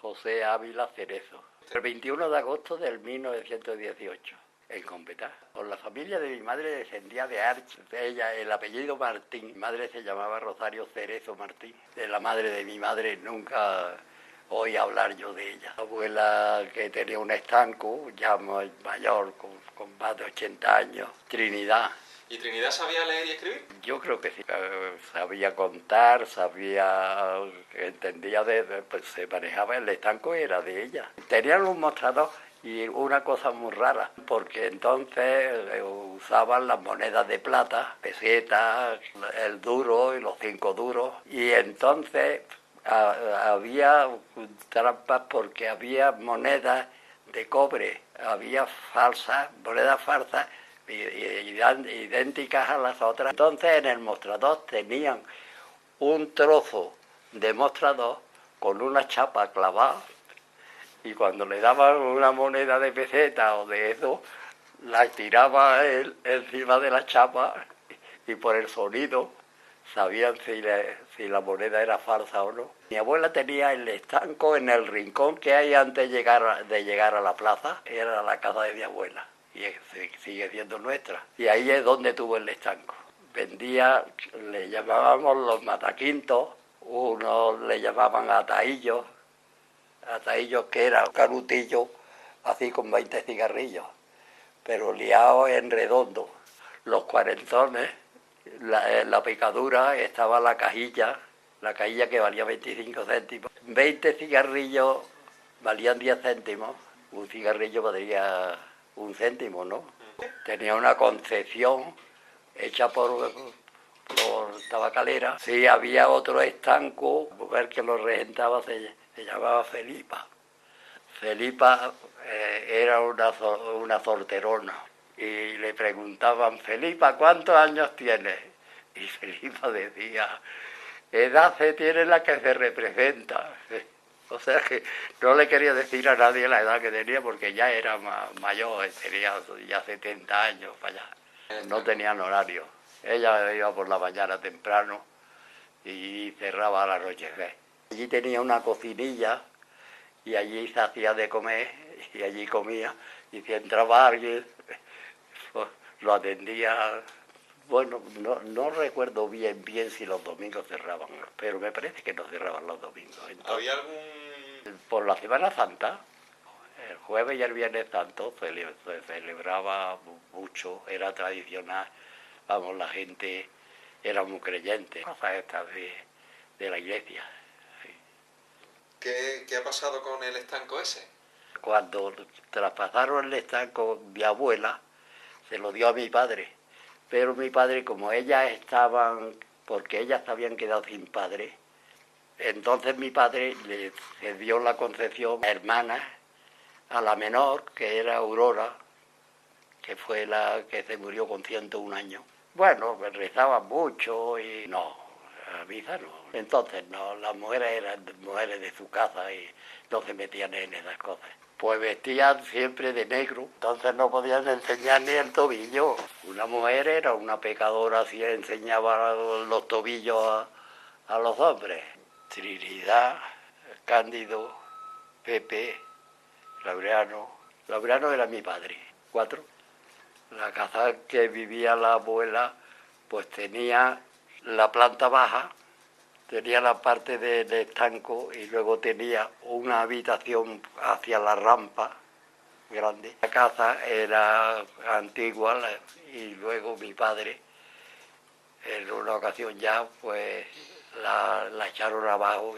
José Ávila Cerezo. El 21 de agosto del 1918, en Competá. Con la familia de mi madre descendía de Arch. Ella, el apellido Martín. Mi madre se llamaba Rosario Cerezo Martín. De la madre de mi madre nunca oí hablar yo de ella. La abuela que tenía un estanco, ya mayor, con más de 80 años, Trinidad. ¿Y Trinidad sabía leer y escribir? Yo creo que sí. Sabía contar, entendía pues se manejaba, el estanco era de ella. Tenían un mostrador y una cosa muy rara, porque entonces usaban las monedas de plata, pesetas, el duro y los 5 duros, y entonces había trampas porque había monedas de cobre, había monedas falsas, idénticas a las otras. Entonces en el mostrador tenían un trozo de mostrador con una chapa clavada, y cuando le daban una moneda de peseta o de eso, la tiraba él encima de la chapa, y por el sonido sabían si la moneda era falsa o no. Mi abuela tenía el estanco en el rincón que hay antes de llegar a la plaza, era la casa de mi abuela, y sigue siendo nuestra. Y ahí es donde tuvo el estanco. Vendía, le llamábamos los mataquintos, unos le llamaban ataillos que era un canutillo así con 20 cigarrillos, pero liados en redondo. Los cuarentones, la picadura, estaba la cajilla que valía 25 céntimos. 20 cigarrillos valían 10 céntimos, un cigarrillo valía 1 céntimo, ¿no? Tenía una concepción hecha por tabacalera. Sí, había otro estanco, mujer que lo regentaba, se llamaba Felipa. Felipa era una solterona, y le preguntaban: Felipa, ¿cuántos años tienes? Y Felipa decía: edad se tiene la que se representa. O sea que no le quería decir a nadie la edad que tenía, porque ya era mayor, tenía ya 70 años para allá. No tenían horario. Ella iba por la mañana temprano y cerraba al anochecer. Allí tenía una cocinilla y allí se hacía de comer y allí comía. Y si entraba alguien, pues, lo atendía. Bueno, no recuerdo bien si los domingos cerraban, pero me parece que no cerraban los domingos. Entonces, ¿había algún...? por la Semana Santa, el jueves y el viernes santo se celebraba mucho, era tradicional. Vamos, la gente era muy creyente, cosas estas de la iglesia. Sí. ¿Qué ha pasado con el estanco ese? Cuando traspasaron el estanco, mi abuela se lo dio a mi padre, pero mi padre, como porque ellas se habían quedado sin padre, entonces mi padre le cedió la concesión a hermanas, a la menor, que era Aurora, que fue la que se murió con 101 años. Bueno, pues rezaban mucho y no, a misa no. Entonces no, las mujeres eran mujeres de su casa y no se metían en esas cosas. Pues vestían siempre de negro, entonces no podían enseñar ni el tobillo. Una mujer era una pecadora si enseñaba los tobillos a los hombres. Trinidad, Cándido, Pepe, Laureano. Laureano era mi padre. 4. La casa que vivía la abuela, pues tenía la planta baja, tenía la parte del estanco y luego tenía una habitación hacia la rampa grande. La casa era antigua y luego mi padre, en una ocasión ya, pues la echaron abajo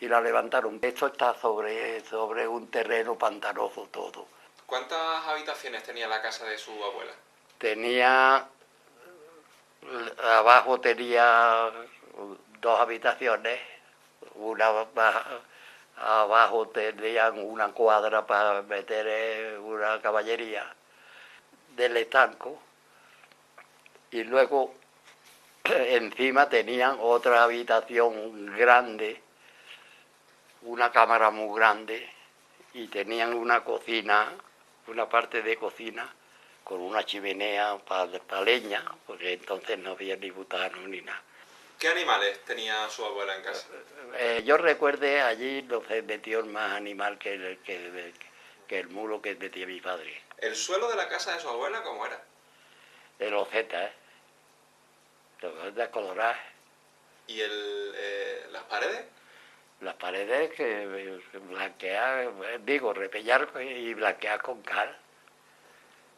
y la levantaron. Esto está sobre un terreno pantanoso todo. ¿Cuántas habitaciones tenía la casa de su abuela? Abajo tenía 2 habitaciones, abajo tenían una cuadra para meter una caballería del estanco, y luego encima tenían otra habitación grande, una cámara muy grande, y tenían una cocina, una parte de cocina con una chimenea para leña, porque entonces no había ni butano ni nada. ¿Qué animales tenía su abuela en casa? Yo recuerde, allí no se metió más animal que el mulo que metía mi padre. ¿El suelo de la casa de su abuela cómo era? De losetas, losetas coloradas. ¿Y las paredes? Las paredes que blanquear, digo, repellar y blanquear con cal.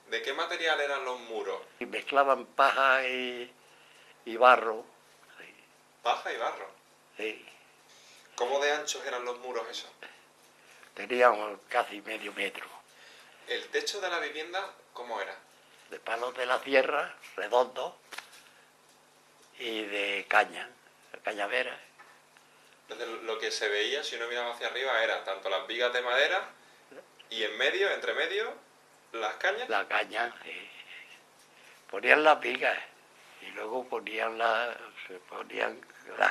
¿De qué material eran los muros? Y mezclaban paja y barro. Sí, Paja y barro. sí. ¿Cómo de anchos eran los muros esos? Teníamos casi medio metro. ¿El techo de la vivienda cómo era? De palos de la sierra, redondos, y de caña, cañavera. Entonces, lo que se veía si uno miraba hacia arriba era tanto las vigas de madera y en medio, entre medio, las cañas. La caña, sí. Ponían las vigas y luego ponían las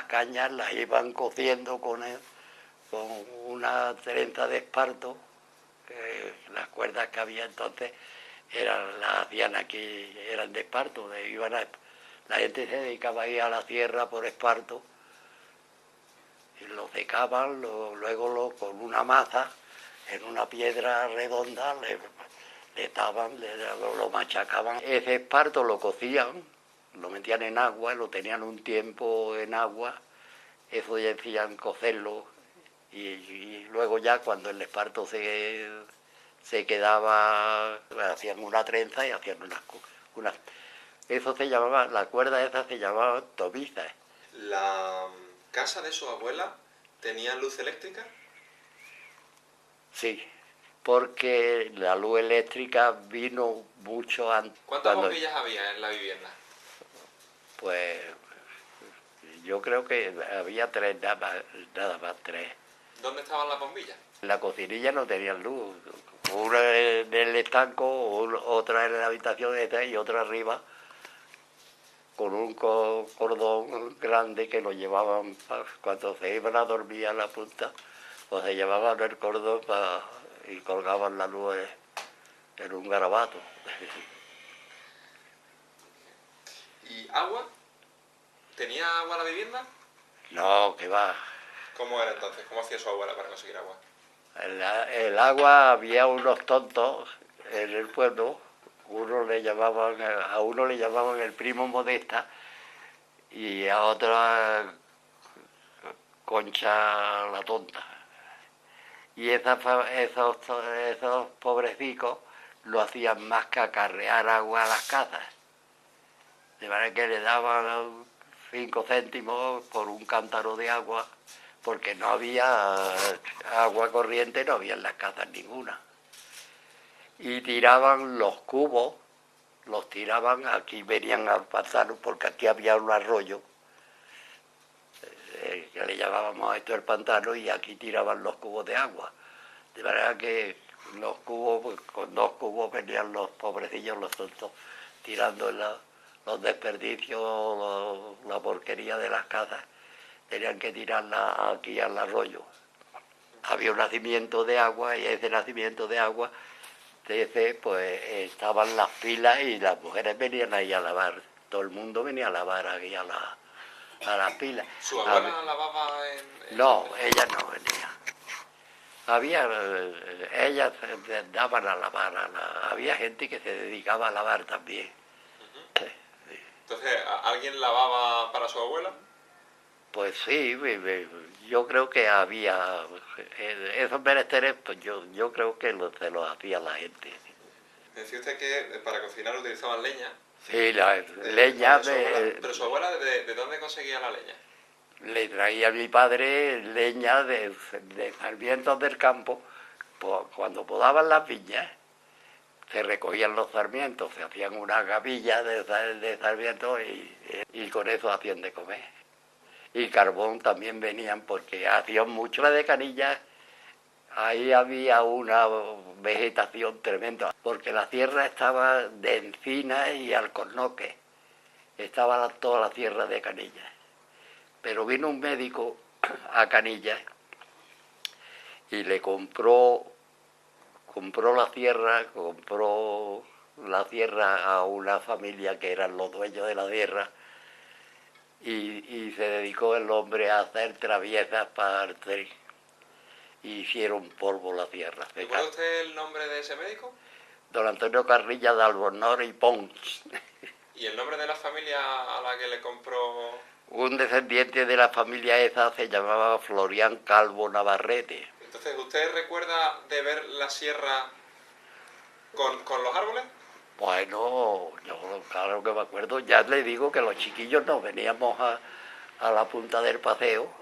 cañas, las iban cociendo con una trenza de esparto, que las cuerdas que había entonces las hacían aquí, eran de esparto, la gente se dedicaba a ir a la sierra por esparto y lo secaban, luego con una maza en una piedra redonda lo machacaban. Ese esparto lo cocían, lo metían en agua, lo tenían un tiempo en agua, eso decían cocerlo, y luego ya cuando el esparto se quedaba, hacían una trenza y hacían unas eso se llamaba, la cuerda esa se llamaba tobizas. ¿La casa de su abuela tenía luz eléctrica? Sí, porque la luz eléctrica vino mucho antes. ¿Cuántas bombillas había en la vivienda? Pues yo creo que había tres, nada más tres. ¿Dónde estaban las bombillas? En la cocinilla no tenían luz, una en el estanco, otra en la habitación esta y otra arriba, con un cordón grande que lo llevaban cuando se iban a dormir a la punta, pues se llevaban el cordón y colgaban la luz en un garabato. ¿Y agua? ¿Tenía agua la vivienda? No, que va. ¿Cómo era entonces? ¿Cómo hacía su abuela para conseguir agua? El agua, había unos tontos en el pueblo, a uno le llamaban el primo Modesta y a otra Concha la tonta. Y esos pobrecicos lo hacían más que acarrear agua a las casas. De manera que le daban 5 céntimos por un cántaro de agua, porque no había agua corriente, no había en las casas ninguna. Y tiraban los cubos, los tiraban, aquí venían al pantano, porque aquí había un arroyo, que le llamábamos a esto el pantano, y aquí tiraban los cubos de agua. De manera que los cubos, pues, con 2 cubos venían los pobrecillos, los tontos, tirando los desperdicios, la porquería de las casas, tenían que tirarla aquí al arroyo. Había un nacimiento de agua y ese nacimiento de agua, pues estaban las pilas y las mujeres venían ahí a lavar. Todo el mundo venía a lavar aquí a las pilas. ¿Su abuela lavaba en...? No, ella no venía. Ellas daban a lavar, había gente que se dedicaba a lavar también. Entonces, ¿alguien lavaba para su abuela? Pues sí, yo creo que había esos menesteres, pues yo creo que se los hacía la gente. Decía usted que para cocinar utilizaban leña. Sí, la leña Pero su abuela, ¿de dónde conseguía la leña? le traía a mi padre leña de sarmientos del campo. Cuando podaban las viñas, se recogían los sarmientos, se hacían una gavilla de sarmientos y con eso hacían de comer. Y carbón también venían porque hacían mucho de canillas. Ahí había una vegetación tremenda, porque la tierra estaba de encina y alcornoque, estaba toda la tierra de Canillas. Pero vino un médico a Canillas y le compró la tierra a una familia que eran los dueños de la tierra, y se dedicó el hombre a hacer traviesas para el tren. Y hicieron polvo la tierra. ¿Recuerda usted el nombre de ese médico? Don Antonio Carrilla de Albornoz y Pons. ¿Y el nombre de la familia a la que le compró? Un descendiente de la familia esa se llamaba Florián Calvo Navarrete. Entonces, ¿usted recuerda de ver la sierra con los árboles? Bueno, yo claro que me acuerdo. Ya le digo que los chiquillos nos veníamos a la punta del paseo,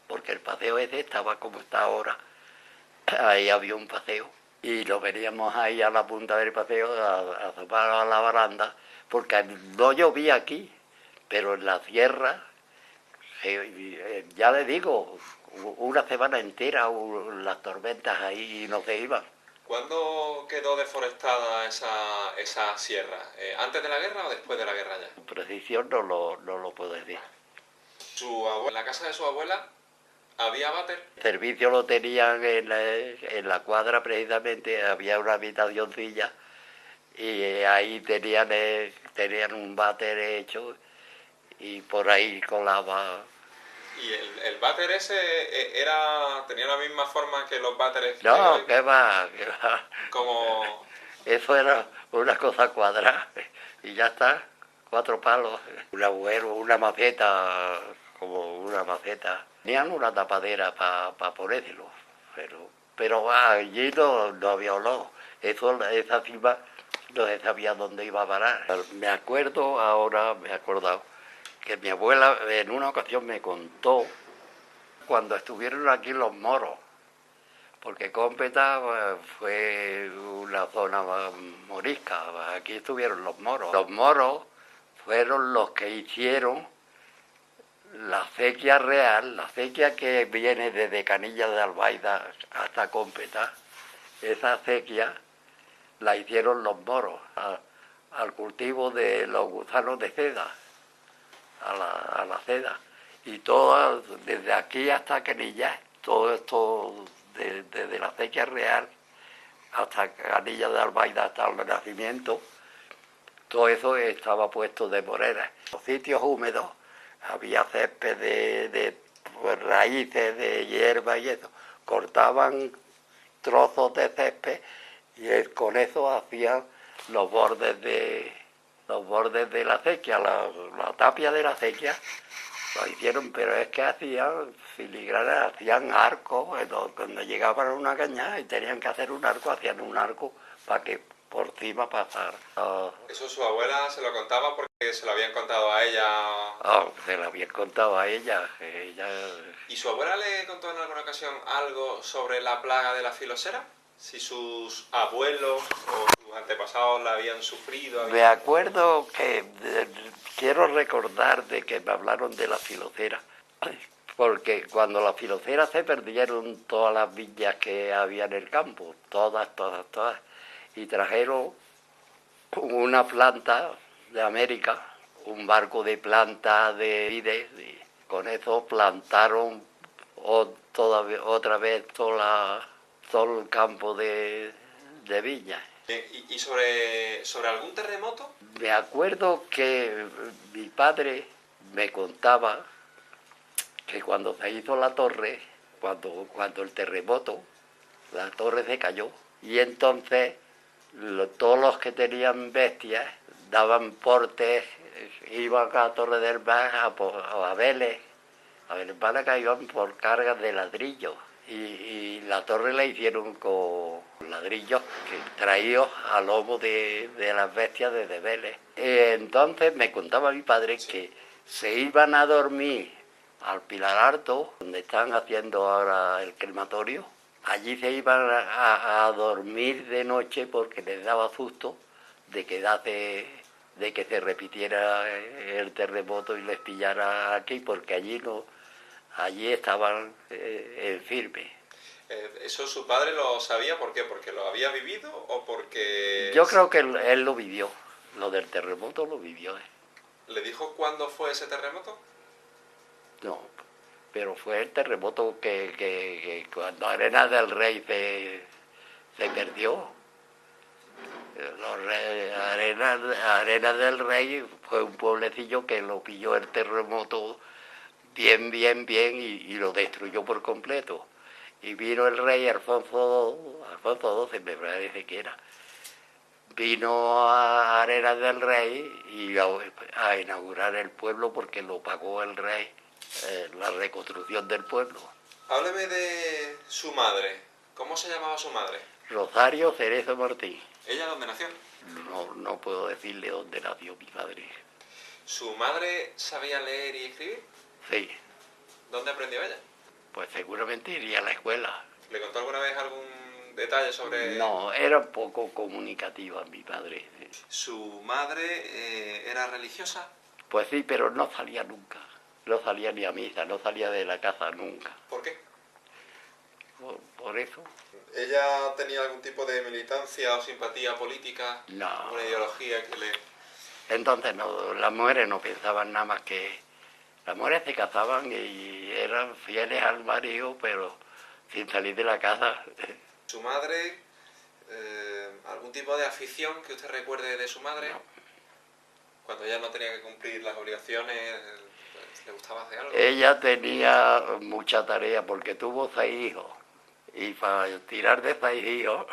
porque el paseo ese estaba como está ahora. Ahí había un paseo. Y nos veníamos ahí a la punta del paseo a asomar a la baranda, porque no llovía aquí, pero en la sierra, ya le digo, una semana entera las tormentas ahí y no se iban. ¿Cuándo quedó deforestada esa sierra? ¿Antes de la guerra o después de la guerra ya? Con precisión no lo puedo decir. En la casa de su abuela había váter. El servicio lo tenían en la cuadra precisamente, había una habitacioncilla y ahí tenían un váter hecho y por ahí colaba. ¿Y el váter ese tenía la misma forma que los váteres de No, hoy? qué va, qué va. Como... Eso era una cosa cuadrada y ya está, 4 palos, un agujero, una maceta, como una maceta. Tenían una tapadera para ponérselo, pero allí no había olor. Esa cima no se sabía dónde iba a parar. Me acuerdo, ahora me he acordado, que mi abuela en una ocasión me contó cuando estuvieron aquí los moros, porque Cómpeta fue una zona morisca, aquí estuvieron los moros. Los moros fueron los que hicieron la acequia real, la acequia que viene desde Canilla de Albaida hasta Cómpeta. Esa acequia la hicieron los moros al cultivo de los gusanos de seda, a la seda. Y todo, desde aquí hasta Canilla, todo esto, desde la acequia real hasta Canilla de Albaida, hasta el Renacimiento, todo eso estaba puesto de moreras. En los sitios húmedos había césped de raíces, de hierba y eso. Cortaban trozos de césped y con eso hacían los bordes de la acequia, la tapia de la acequia. Lo hicieron, pero es que hacían filigranas, hacían arcos, cuando llegaban a una cañada y tenían que hacer un arco, hacían un arco para que por encima pasara. Eso su abuela se lo contaba porque se lo habían contado a ella. Se lo habían contado a ella. ¿Y su abuela le contó en alguna ocasión algo sobre la plaga de la filosera? Si sus abuelos o sus antepasados la habían sufrido. Me acuerdo que quiero recordar de que me hablaron de la filocera, porque cuando la filocera se perdieron todas las villas que había en el campo, todas, y trajeron una planta de América, un barco de planta de vides, y con eso plantaron otra vez todo el campo de viñas. ¿Y sobre algún terremoto? Me acuerdo que mi padre me contaba que cuando se hizo la torre, cuando el terremoto, la torre se cayó, y entonces todos los que tenían bestias daban portes, iban a Torre del Mar, a Vélez, que iban por cargas de ladrillos. Y la torre la hicieron con ladrillos traídos a lomo de las bestias desde Vélez. Entonces me contaba mi padre que se iban a dormir al Pilar Alto, donde están haciendo ahora el crematorio. Allí se iban a dormir de noche porque les daba susto de que se repitiera el terremoto y les pillara aquí, porque allí estaban en firme. ¿Eso su padre lo sabía? ¿Por qué? ¿Porque lo había vivido o porque...? Yo creo que él lo vivió, lo del terremoto lo vivió. ¿Le dijo cuándo fue ese terremoto? No, pero fue el terremoto que cuando Arenas del Rey se perdió. Arenas del Rey fue un pueblecillo que lo pilló el terremoto bien, y lo destruyó por completo. Y vino el rey Alfonso XII, me parece que era, vino a Arenas del Rey y a inaugurar el pueblo porque lo pagó el rey, la reconstrucción del pueblo. Hábleme de su madre. ¿Cómo se llamaba su madre? Rosario Cerezo Martín. ¿Ella dónde nació? No puedo decirle dónde nació mi madre. ¿Su madre sabía leer y escribir? Sí, ¿Dónde aprendió ella? pues seguramente iría a la escuela. ¿Le contó alguna vez algún detalle sobre...? No, era un poco comunicativa mi padre. ¿Su madre era religiosa? Pues sí, pero no salía nunca. No salía ni a misa, no salía de la casa nunca. ¿Por qué? Por eso. ¿Ella tenía algún tipo de militancia o simpatía política? No. ¿Una ideología que le...? Entonces no, las mujeres no pensaban nada más que... Las mujeres se casaban y eran fieles al marido, pero sin salir de la casa. ¿Su madre, algún tipo de afición que usted recuerde de su madre? No. Cuando ella no tenía que cumplir las obligaciones, pues, ¿le gustaba hacer algo? Ella tenía mucha tarea porque tuvo 6 hijos. Y para tirar de 6 hijos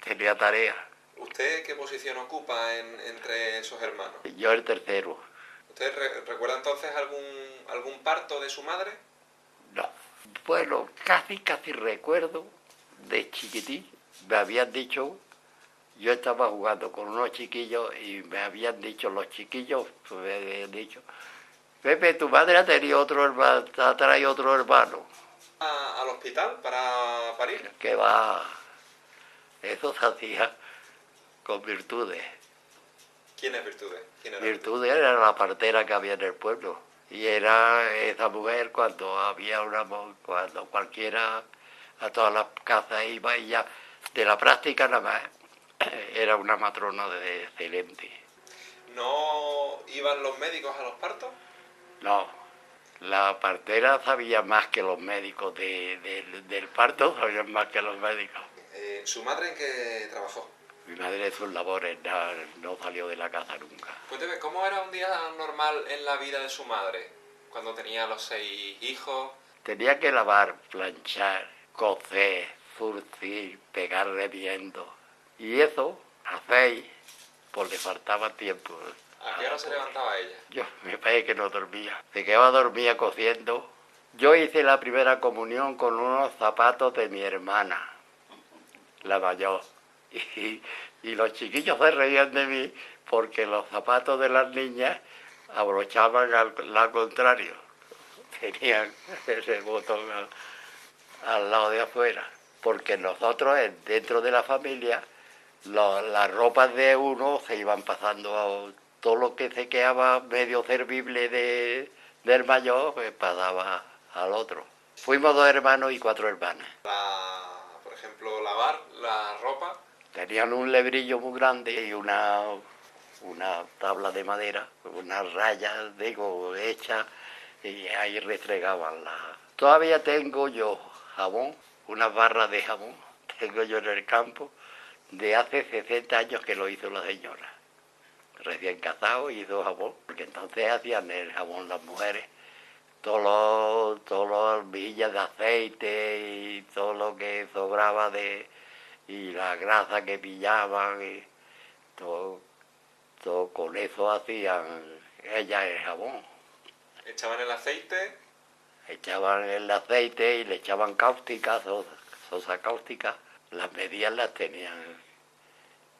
tenía tarea. ¿Usted qué posición ocupa entre esos hermanos? Yo el tercero. ¿Usted recuerda entonces algún parto de su madre? No. Bueno, casi recuerdo de chiquitín. Me habían dicho, yo estaba jugando con unos chiquillos y me habían dicho los chiquillos, me habían dicho, Pepe, tu madre ha tenido otro hermano, ha traído otro hermano. ¿Al hospital para parir? Que va, eso se hacía con Virtudes. ¿Quién es Virtudes? ¿Quién era Virtudes era la partera que había en el pueblo. Y era esa mujer cuando cuando cualquiera a todas las casas iba y ya, de la práctica nada más, era una matrona excelente. ¿No iban los médicos a los partos? No, la partera sabía más que los médicos del parto, sabían más que los médicos. ¿Su madre en qué trabajó? Mi madre en sus labores no salió de la casa nunca. Cuénteme, ¿cómo era un día normal en la vida de su madre? Cuando tenía los 6 hijos. Tenía que lavar, planchar, coser, zurcir, pegar remiendo. Y eso, a 6, pues le faltaba tiempo. ¿A qué hora se levantaba ella? Yo, me parece que no dormía. Se quedaba dormida cosiendo. Yo hice la primera comunión con unos zapatos de mi hermana, la mayor. Y los chiquillos se reían de mí porque los zapatos de las niñas abrochaban al contrario. Tenían ese botón al lado de afuera. Porque nosotros, dentro de la familia, las ropas de uno se iban pasando a todo lo que se quedaba medio servible del mayor, pues pasaba al otro. Fuimos 2 hermanos y 4 hermanas. Por ejemplo, lavar la ropa. Tenían un lebrillo muy grande y una tabla de madera, unas rayas, hechas, y ahí restregaban Todavía tengo yo jabón, unas barras de jabón, tengo yo en el campo, de hace 60 años que lo hizo la señora. Recién casado hizo jabón, porque entonces hacían el jabón las mujeres. Todas las vajillas de aceite y todo lo que sobraba y la grasa que pillaban y todo con eso hacían ellas el jabón. Echaban el aceite. Echaban el aceite y le echaban cáustica, sosa cáustica. Las medidas las tenían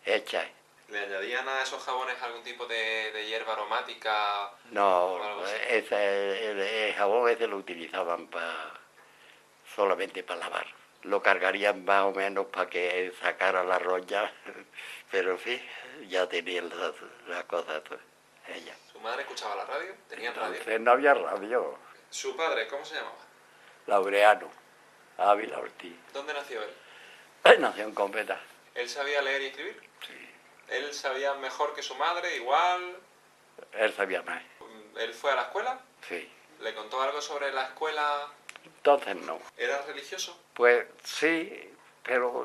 hechas. ¿Le añadían a esos jabones algún tipo de hierba aromática? No, el jabón ese lo utilizaban solamente para lavar. Lo cargarían más o menos para que sacara la roya, pero en fin, ya tenían las cosas ella. ¿Su madre escuchaba la radio? ¿Tenían radio? Entonces no había radio. ¿Su padre cómo se llamaba? Laureano, Ávila Ortiz. ¿Dónde nació él? Nació en Competa. ¿Él sabía leer y escribir? Sí. ¿Él sabía mejor que su madre, igual? Él sabía más. ¿Él fue a la escuela? Sí. ¿Le contó algo sobre la escuela? Entonces no. ¿Era religioso? Pues sí, pero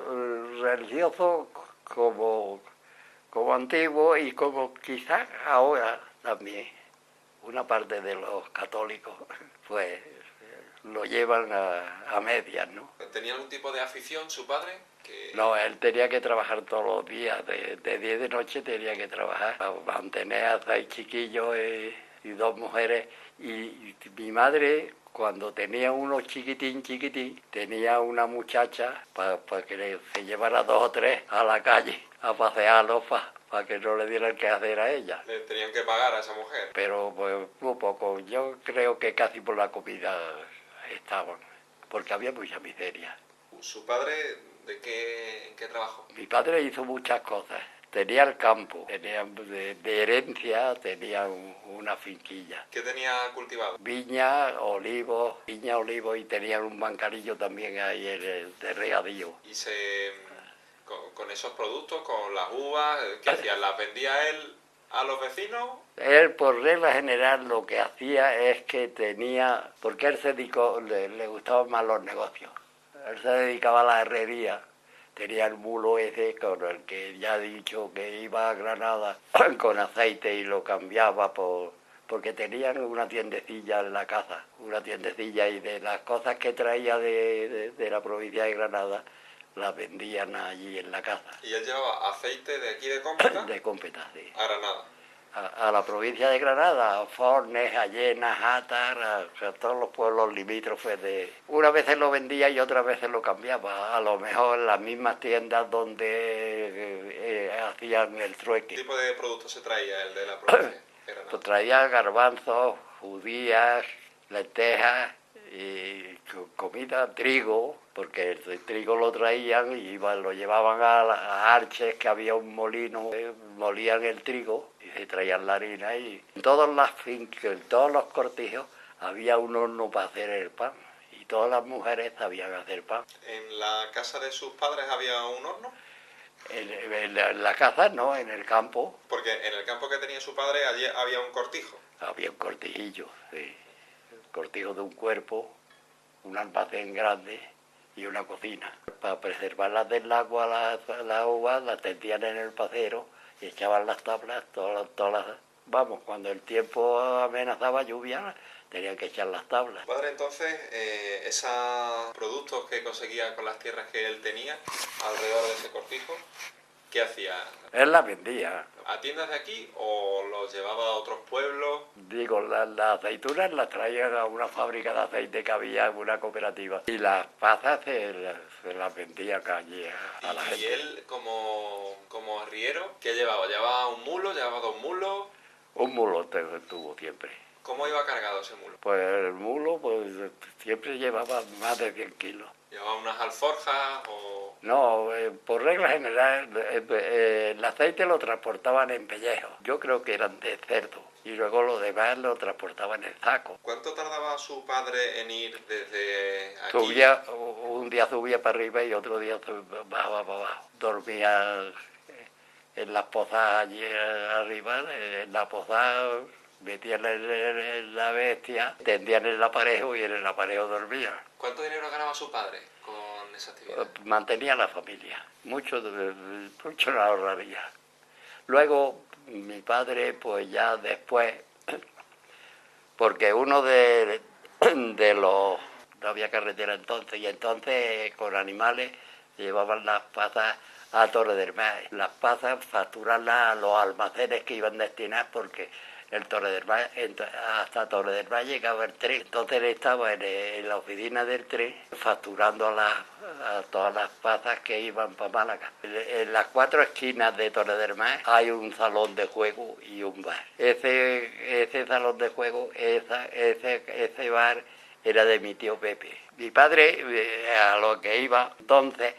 religioso como antiguo y como quizás ahora también una parte de los católicos pues lo llevan a medias, ¿no? ¿Tenía algún tipo de afición su padre? No, él tenía que trabajar todos los días, de 10 de noche tenía que trabajar para mantener a 6 chiquillos y 2 mujeres. Y mi madre, cuando tenía uno chiquitín, tenía una muchacha para que se llevara 2 o 3 a la calle a pasearlos para que no le dieran que hacer a ella. ¿Le tenían que pagar a esa mujer? Pero pues muy poco, yo creo que casi por la comida estaban, porque había mucha miseria. ¿Su padre en qué trabajó? Mi padre hizo muchas cosas. Tenía el campo, tenía de herencia, tenía una finquilla. ¿Qué tenía cultivado? Viña, olivos y tenía un bancarillo también ahí de regadío. ¿Y con esos productos, con las uvas, qué hacía? ¿Las vendía él a los vecinos? Él, por regla general, lo que hacía es que tenía, porque él se dedicó, le gustaban más los negocios. Él se dedicaba a la herrería. Tenía el mulo ese con el que ya he dicho que iba a Granada con aceite y lo cambiaba porque tenían una tiendecilla en la casa, una tiendecilla y de las cosas que traía de la provincia de Granada las vendían allí en la casa. ¿Y él llevaba aceite de aquí de Cómpeta? De Cómpeta, sí. A Granada. A la provincia de Granada, a Fornes, a Llenas, Játar, a todos los pueblos limítrofes de... Una vez se lo vendía y otras veces lo cambiaba, a lo mejor en las mismas tiendas donde hacían el trueque. ¿Qué tipo de productos se traía el de la provincia de Granada? Pues traía garbanzos, judías, lentejas y comida, trigo, porque el trigo lo traían y lo llevaban a Arches, que había un molino, molían el trigo y se traían la harina y en todas las fincas, en todos los cortijos había un horno para hacer el pan y todas las mujeres sabían hacer pan. ¿En la casa de sus padres había un horno? En la casa no, en el campo. Porque en el campo que tenía su padre allí había un cortijo. Había un cortijillo, sí. El cortijo de un cuerpo, un almacén grande y una cocina. Para preservarlas del agua, las uvas las tendían en el pacero y echaban las tablas, vamos, cuando el tiempo amenazaba lluvia, tenían que echar las tablas. Padre, entonces, esos productos que conseguía con las tierras que él tenía alrededor de ese cortijo, ¿qué hacía? Él las vendía. ¿A tiendas de aquí o los llevaba a otros pueblos? Digo, las aceitunas las traían a una fábrica de aceite que había en una cooperativa y las pasas se las vendía allí a la gente. ¿Y él como arriero, qué llevaba? ¿Llevaba un mulo? ¿Llevaba 2 mulos? Un mulo tuvo siempre. ¿Cómo iba cargado ese mulo? Pues el mulo pues siempre llevaba más de 100 kilos. ¿Llevaba unas alforjas o...? No, por regla general el aceite lo transportaban en pellejos. Yo creo que eran de cerdo y luego lo demás lo transportaban en saco. ¿Cuánto tardaba su padre en ir desde aquí? Un día subía para arriba y otro día bajaba para abajo. Dormía en las posadas allí arriba, en la posada metían la bestia, tendían el aparejo y en el aparejo dormía. ¿Cuánto dinero ganaba su padre con esa actividad? Mantenía a la familia, mucho no ahorraría. Luego mi padre, pues ya después, porque uno de los... no había carretera entonces, y entonces con animales llevaban las pasas a Torre del Mar. Las pasas facturarlas a los almacenes que iban destinadas porque el Torre del Mar, hasta Torre del Mar llegaba el tren. Entonces él estaba en la oficina del tren facturando a todas las pasas que iban para Málaga. En las 4 esquinas de Torre del Mar hay un salón de juego y un bar. Ese salón de juego, ese bar era de mi tío Pepe. Mi padre, a lo que iba entonces,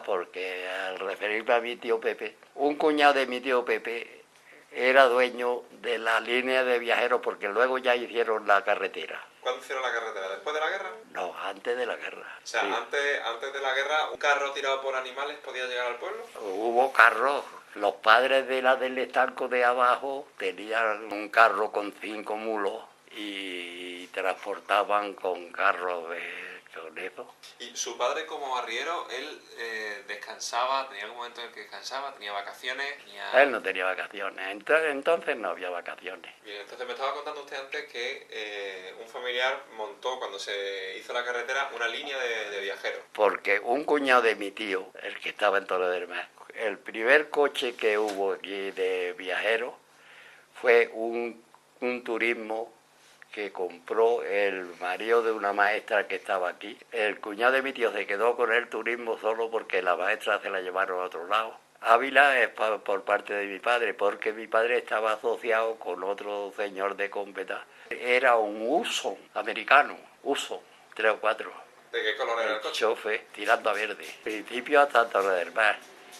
porque al referirme a mi tío Pepe, un cuñado de mi tío Pepe era dueño de la línea de viajeros porque luego ya hicieron la carretera. ¿Cuándo hicieron la carretera? ¿Después de la guerra? No, antes de la guerra. O sea, sí. antes de la guerra, ¿un carro tirado por animales podía llegar al pueblo? Hubo carros. Los padres de la del estanco de abajo tenían un carro con 5 mulos y transportaban con carros con eso. ¿Y su padre como arriero, él descansaba, tenía algún momento en el que descansaba, tenía vacaciones? Él no tenía vacaciones, entonces no había vacaciones. Bien, entonces me estaba contando usted antes que un familiar montó, cuando se hizo la carretera, una línea de viajeros. Porque un cuñado de mi tío, el que estaba en Torre del Mar, el primer coche que hubo aquí de viajeros fue un turismo que compró el marido de una maestra que estaba aquí. El cuñado de mi tío se quedó con el turismo solo porque la maestra se la llevaron a otro lado. Ávila es por parte de mi padre, porque mi padre estaba asociado con otro señor de Cómpeta. Era un Uso americano, Uso, 3 o 4. ¿De qué color era el coche? Chofe, tirando a verde. Al principio hasta Torre del Mar.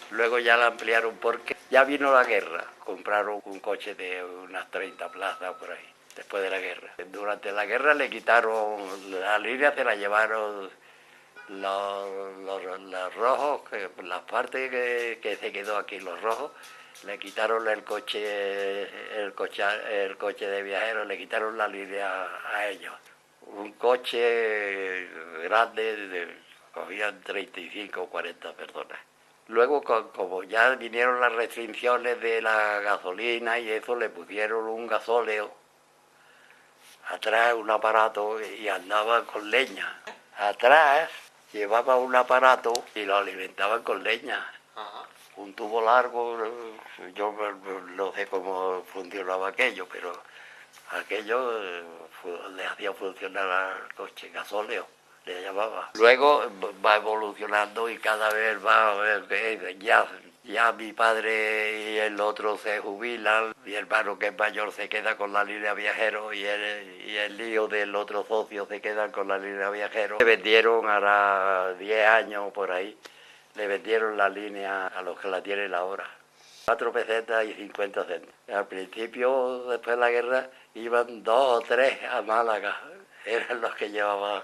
Luego ya la ampliaron porque ya vino la guerra. Compraron un coche de unas 30 plazas por ahí, después de la guerra. Durante la guerra le quitaron la línea, se la llevaron los rojos, las partes que se quedó aquí, los rojos, le quitaron el coche de viajeros, le quitaron la línea a ellos. Un coche grande, cogían 35 o 40 personas. Luego, como ya vinieron las restricciones de la gasolina y eso, le pusieron un gasóleo atrás, un aparato, y andaba con leña. Atrás llevaba un aparato y lo alimentaban con leña. Ajá. Un tubo largo, yo no sé cómo funcionaba aquello, pero aquello le hacía funcionar al coche, gasóleo le llamaba. Luego va evolucionando y cada vez va, ya mi padre y el otro se jubilan, mi hermano que es mayor se queda con la línea viajero y el lío del otro socio se queda con la línea viajero. Le vendieron ahora 10 años por ahí, le vendieron la línea a los que la tienen ahora. 4 pesetas y 50 centavos. Al principio, después de la guerra, iban 2 o 3 a Málaga, eran los que llevaban.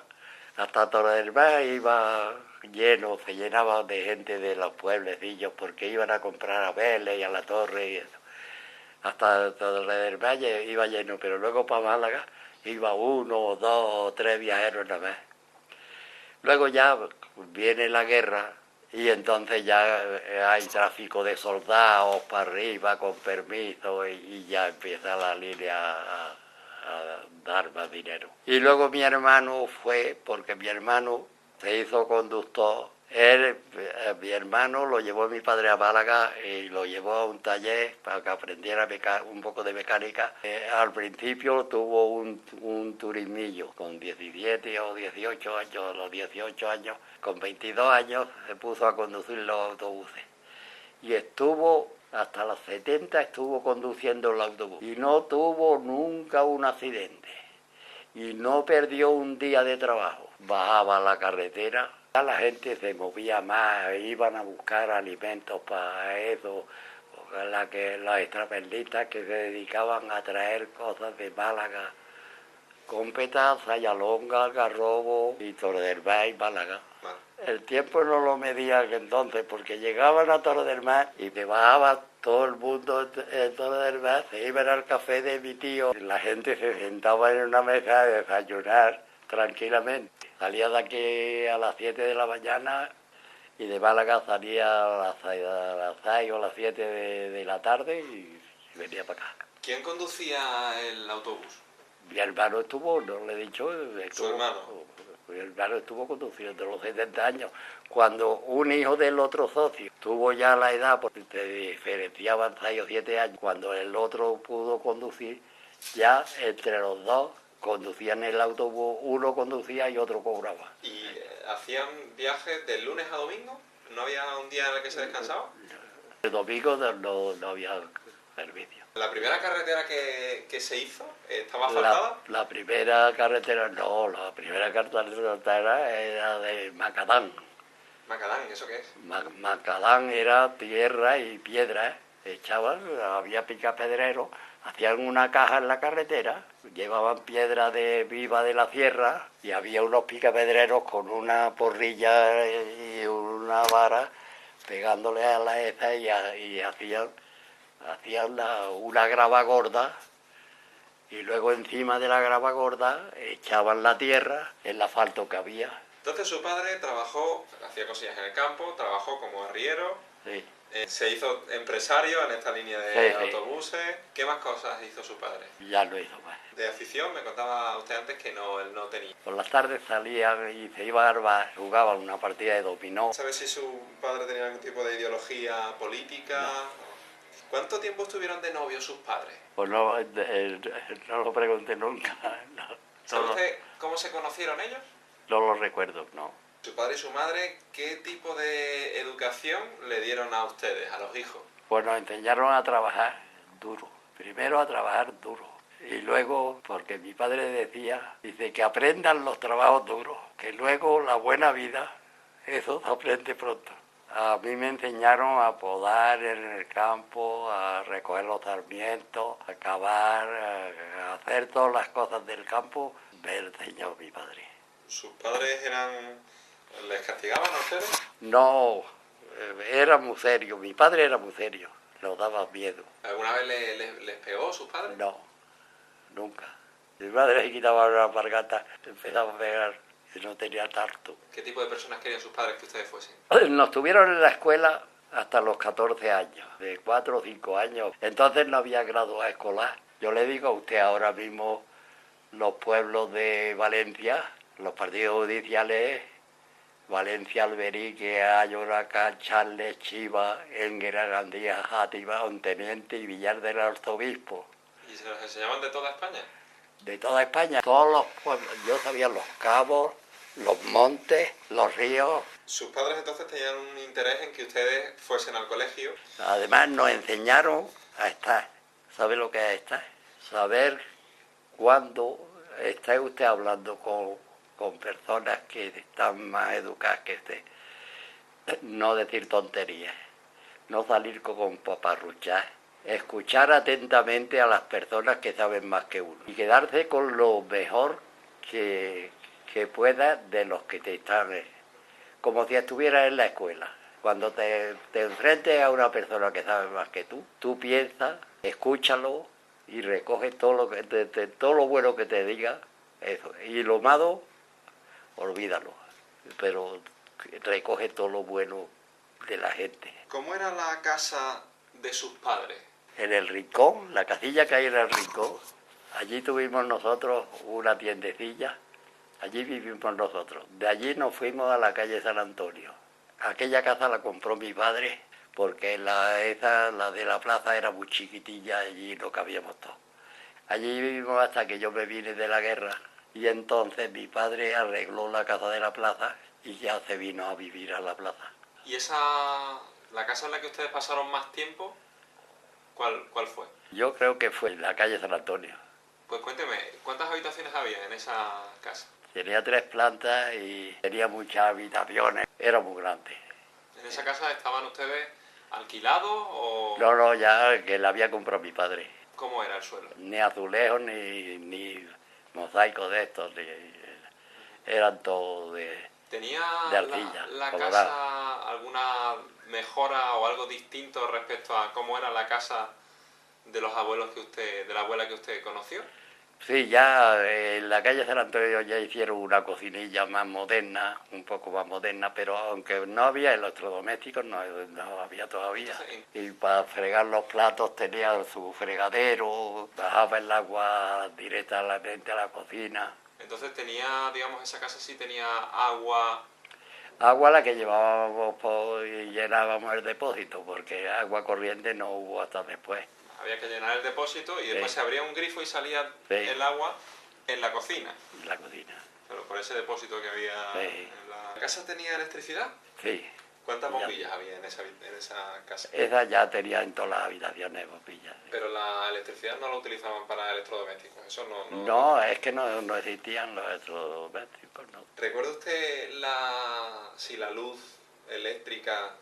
Hasta Torre del Mar iba lleno, se llenaba de gente de los pueblecillos porque iban a comprar a Vélez y a la Torre y eso. Hasta Torre del Mar iba lleno, pero luego para Málaga iba 1, 2 o 3 viajeros nada más. Luego ya viene la guerra y entonces ya hay tráfico de soldados para arriba con permiso y ya empieza la línea a dar más dinero. Y luego mi hermano fue, porque mi hermano se hizo conductor. Mi hermano lo llevó mi padre a Málaga y lo llevó a un taller para que aprendiera un poco de mecánica. Al principio tuvo un turismillo con 17 o 18 años, a los 18 años, con 22 años se puso a conducir los autobuses. Y hasta los 70 estuvo conduciendo el autobús y no tuvo nunca un accidente y no perdió un día de trabajo. Bajaba la carretera, la gente se movía más, iban a buscar alimentos para eso, los extraperlistas que se dedicaban a traer cosas de Málaga, Cómpeta, Sayalonga, Algarrobo y Torre del Mar y Málaga. El tiempo no lo medía entonces, porque llegaban a Torre del Mar y me bajaba todo el mundo en Torre del Mar, se iban al café de mi tío, la gente se sentaba en una mesa a desayunar tranquilamente. Salía de aquí a las 7 de la mañana y de Málaga salía a las 6 o a las 7 de la tarde y venía para acá. ¿Quién conducía el autobús? Mi hermano estuvo, no le he dicho, ¿Su hermano? Mi hermano estuvo conduciendo los 70 años. Cuando un hijo del otro socio tuvo ya la edad, porque se diferenciaban 6 o 7 años, cuando el otro pudo conducir, ya entre los dos conducían el autobús, uno conducía y otro cobraba. ¿Y hacían viajes de lunes a domingo? ¿No había un día en el que se descansaba? El domingo no había servicio. ¿La primera carretera que se hizo estaba asfaltada? La primera carretera era de Macadán. Macadán, ¿eso qué es? Macadán era tierra y piedra, echaban, había picapedreros, hacían una caja en la carretera, llevaban piedra viva de la sierra y había unos picapedreros con una porrilla y una vara pegándole a la esa y hacían una grava gorda y luego encima de la grava gorda echaban la tierra, el asfalto que había. Entonces su padre trabajó, hacía cosillas en el campo, trabajó como arriero, Sí, se hizo empresario en esta línea de sí, sí. autobuses. ¿Qué más cosas hizo su padre? Ya lo hizo más. De afición, me contaba usted antes que no, él no tenía. Por las tardes salían y se iban al bar, jugaban una partida de dominó. ¿Sabe si su padre tenía algún tipo de ideología política? No. ¿Cuánto tiempo estuvieron de novios sus padres? Pues no, no lo pregunté nunca. No, ¿Sabe no, usted cómo se conocieron ellos? no lo recuerdo, no. Su padre y su madre, ¿qué tipo de educación le dieron a ustedes, a los hijos? Pues nos enseñaron a trabajar duro. Primero a trabajar duro. Y luego, porque mi padre decía, dice que aprendan los trabajos duros, que luego la buena vida, eso se aprende pronto. A mí me enseñaron a podar en el campo, a recoger los sarmientos, a cavar, a hacer todas las cosas del campo. Me enseñó mi padre. ¿Sus padres les castigaban a ustedes? No, era muy serio, mi padre era muy serio, nos daba miedo. ¿Alguna vez les pegó sus padres? No, nunca. Mi padre se quitaba una alpargata, empezaba a pegar y no tenía tacto. ¿Qué tipo de personas querían sus padres que ustedes fuesen? Nos tuvieron en la escuela hasta los 14 años, de 4 o 5 años. Entonces no había grado escolar. Yo le digo a usted ahora mismo, los pueblos de Valencia, los partidos judiciales, Valencia, Alberique, Ayoraca, Charles, Chiva, Énguera, Gandía, Játiva, Onteniente y Villar del Arzobispo. ¿Y se los enseñaban de toda España? De toda España, todos los pueblos. Yo sabía los cabos, los montes, los ríos. ¿Sus padres entonces tenían un interés en que ustedes fuesen al colegio? Además nos enseñaron a estar. ¿Sabe lo que es estar? Saber cuándo está usted hablando con personas que están más educadas que usted. No decir tonterías, no salir con paparruchas, escuchar atentamente a las personas que saben más que uno y quedarse con lo mejor que pueda de los que te están, como si estuvieras en la escuela. Cuando te enfrentes a una persona que sabe más que tú piensas, escúchalo y recoge todo lo bueno que te diga, eso. Y lo malo, olvídalo, pero recoge todo lo bueno de la gente. ¿Cómo era la casa de sus padres? En el rincón, la casilla que hay en el rincón, allí tuvimos nosotros una tiendecilla, allí vivimos nosotros. De allí nos fuimos a la calle San Antonio. Aquella casa la compró mi padre porque la de la plaza era muy chiquitilla, allí no cabíamos todos. Allí vivimos hasta que yo me vine de la guerra y entonces mi padre arregló la casa de la plaza y ya se vino a vivir a la plaza. ¿Y la casa en la que ustedes pasaron más tiempo, cuál fue? Yo creo que fue en la calle San Antonio. Pues cuénteme, ¿cuántas habitaciones había en esa casa? Tenía 3 plantas y tenía muchas habitaciones, era muy grande. ¿En esa casa estaban ustedes alquilados o...? No, ya que la había comprado mi padre. ¿Cómo era el suelo? Ni azulejos ni mosaicos de estos, eran todos de... ¿Tenía de arcilla, la colorada. casa alguna mejora o algo distinto respecto a cómo era la casa de los abuelos de la abuela que usted conoció? Sí, ya en la calle San Antonio ya hicieron una cocinilla más moderna, un poco más moderna, pero aunque no había electrodomésticos, no había todavía. Entonces, Y para fregar los platos tenía su fregadero, bajaba el agua directamente a la cocina. Entonces tenía, digamos, esa casa sí tenía agua. Agua la que llevábamos y llenábamos el depósito, porque agua corriente no hubo hasta después. Había que llenar el depósito y después Sí. se abría un grifo y salía Sí. el agua en la cocina. La cocina. Pero por ese depósito que había Sí. en la casa. ¿Tenía electricidad? Sí. ¿Cuántas Ya. bombillas había en esa casa? Esa ya tenía en todas las habitaciones bombillas. Pero la electricidad no la utilizaban para electrodomésticos, eso no... No, es que no existían los electrodomésticos, no. ¿Recuerda usted si la luz eléctrica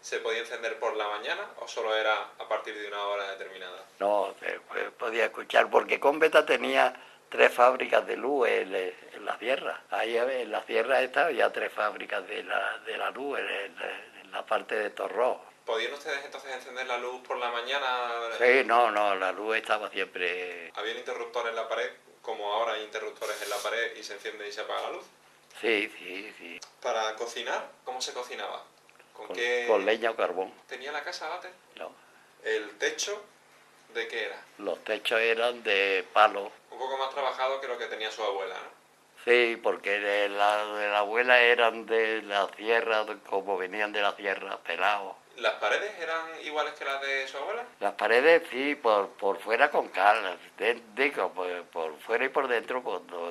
se podía encender por la mañana o solo era a partir de una hora determinada? No, se podía escuchar, porque Cómbeta tenía 3 fábricas de luz en la sierra. Ahí en la sierra esta había 3 fábricas de la luz en la parte de Torró. ¿Podían ustedes entonces encender la luz por la mañana? Sí, no, la luz estaba siempre... ¿Había un interruptor en la pared, como ahora hay interruptores en la pared y se enciende y se apaga la luz? Sí, sí, sí. Para cocinar, ¿cómo se cocinaba? ¿Con Con, qué con leña o carbón. tenía la casa, Bate? No. ¿El techo de qué era? Los techos eran de palo. Un poco más trabajado que lo que tenía su abuela, ¿no? Sí, porque de la abuela eran de la sierra, como venían de la sierra, pelados. ¿Las paredes eran iguales que las de su abuela? Las paredes sí, por fuera con cal, digo, por fuera y por dentro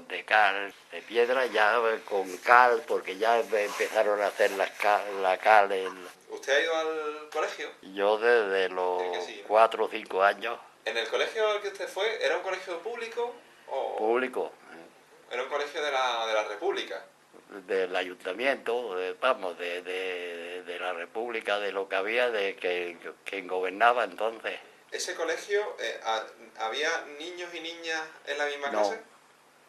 de cal, de piedra ya con cal, porque ya empezaron a hacer la cal. ¿Usted ha ido al colegio? Yo desde Sí, que los sí, ¿no? 4 o 5 años, ¿En el colegio al que usted fue, era un colegio público o público, era un colegio de la República? del ayuntamiento, vamos, de la República, de lo que había, de quien gobernaba entonces. ¿Ese colegio, había niños y niñas en la misma No, clase?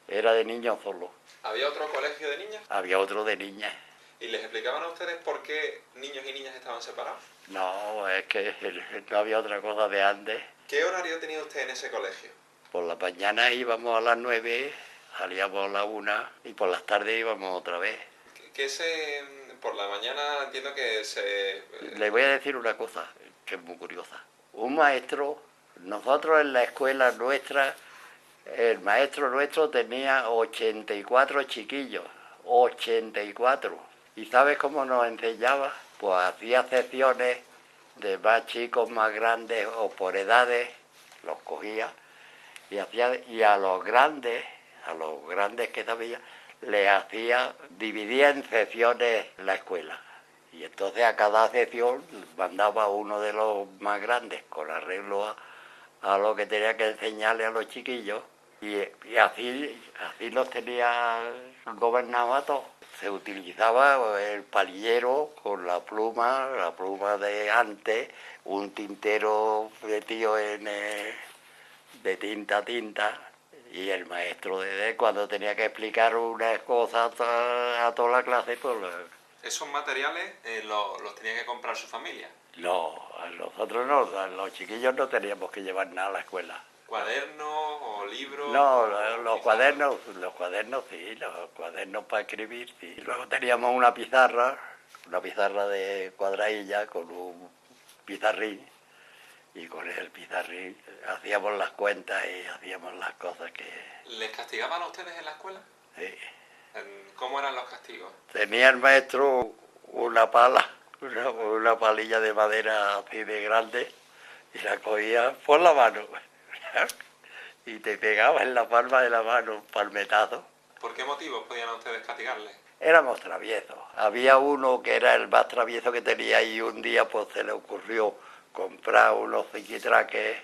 era de niños solo, ¿Había otro colegio de niñas? había otro de niñas. ¿Y les explicaban a ustedes por qué niños y niñas estaban separados? No, es que no había otra cosa de antes. ¿Qué horario tenía usted en ese colegio? Por la mañana íbamos a las 9, salíamos a la 1 y por las tardes íbamos otra vez. Por la mañana entiendo que se... Le voy a decir una cosa que es muy curiosa. Un maestro, nosotros en la escuela nuestra, el maestro nuestro tenía 84 chiquillos, 84. ¿Y sabes cómo nos enseñaba? Pues hacía secciones de más chicos, más grandes o por edades, los cogía y a los grandes que sabía, dividía en secciones la escuela. Y entonces a cada sección mandaba uno de los más grandes con arreglo a lo que tenía que enseñarle a los chiquillos. Y así los tenía gobernados a todos. Se utilizaba el palillero con la pluma de antes, un tintero metido de tinta a tinta, y el maestro cuando tenía que explicar unas cosas a toda la clase, pues Esos materiales los tenía que comprar su familia. no, a nosotros no, a los chiquillos no teníamos que llevar nada a la escuela. ¿Cuadernos o libros? No, o los pizarras? cuadernos sí, los cuadernos para escribir sí. Y luego teníamos una pizarra de cuadradilla con un pizarrín, y con el pizarrín hacíamos las cuentas y hacíamos las cosas que... ¿Les castigaban a ustedes en la escuela? Sí. ¿Cómo eran los castigos? Tenía el maestro una pala, una palilla de madera así de grande, y la cogía por la mano y te pegaba en la palma de la mano un palmetazo. ¿Por qué motivos podían a ustedes castigarles? Éramos traviesos. Había uno que era el más travieso que tenía y un día pues se le ocurrió comprar unos ziquitraques.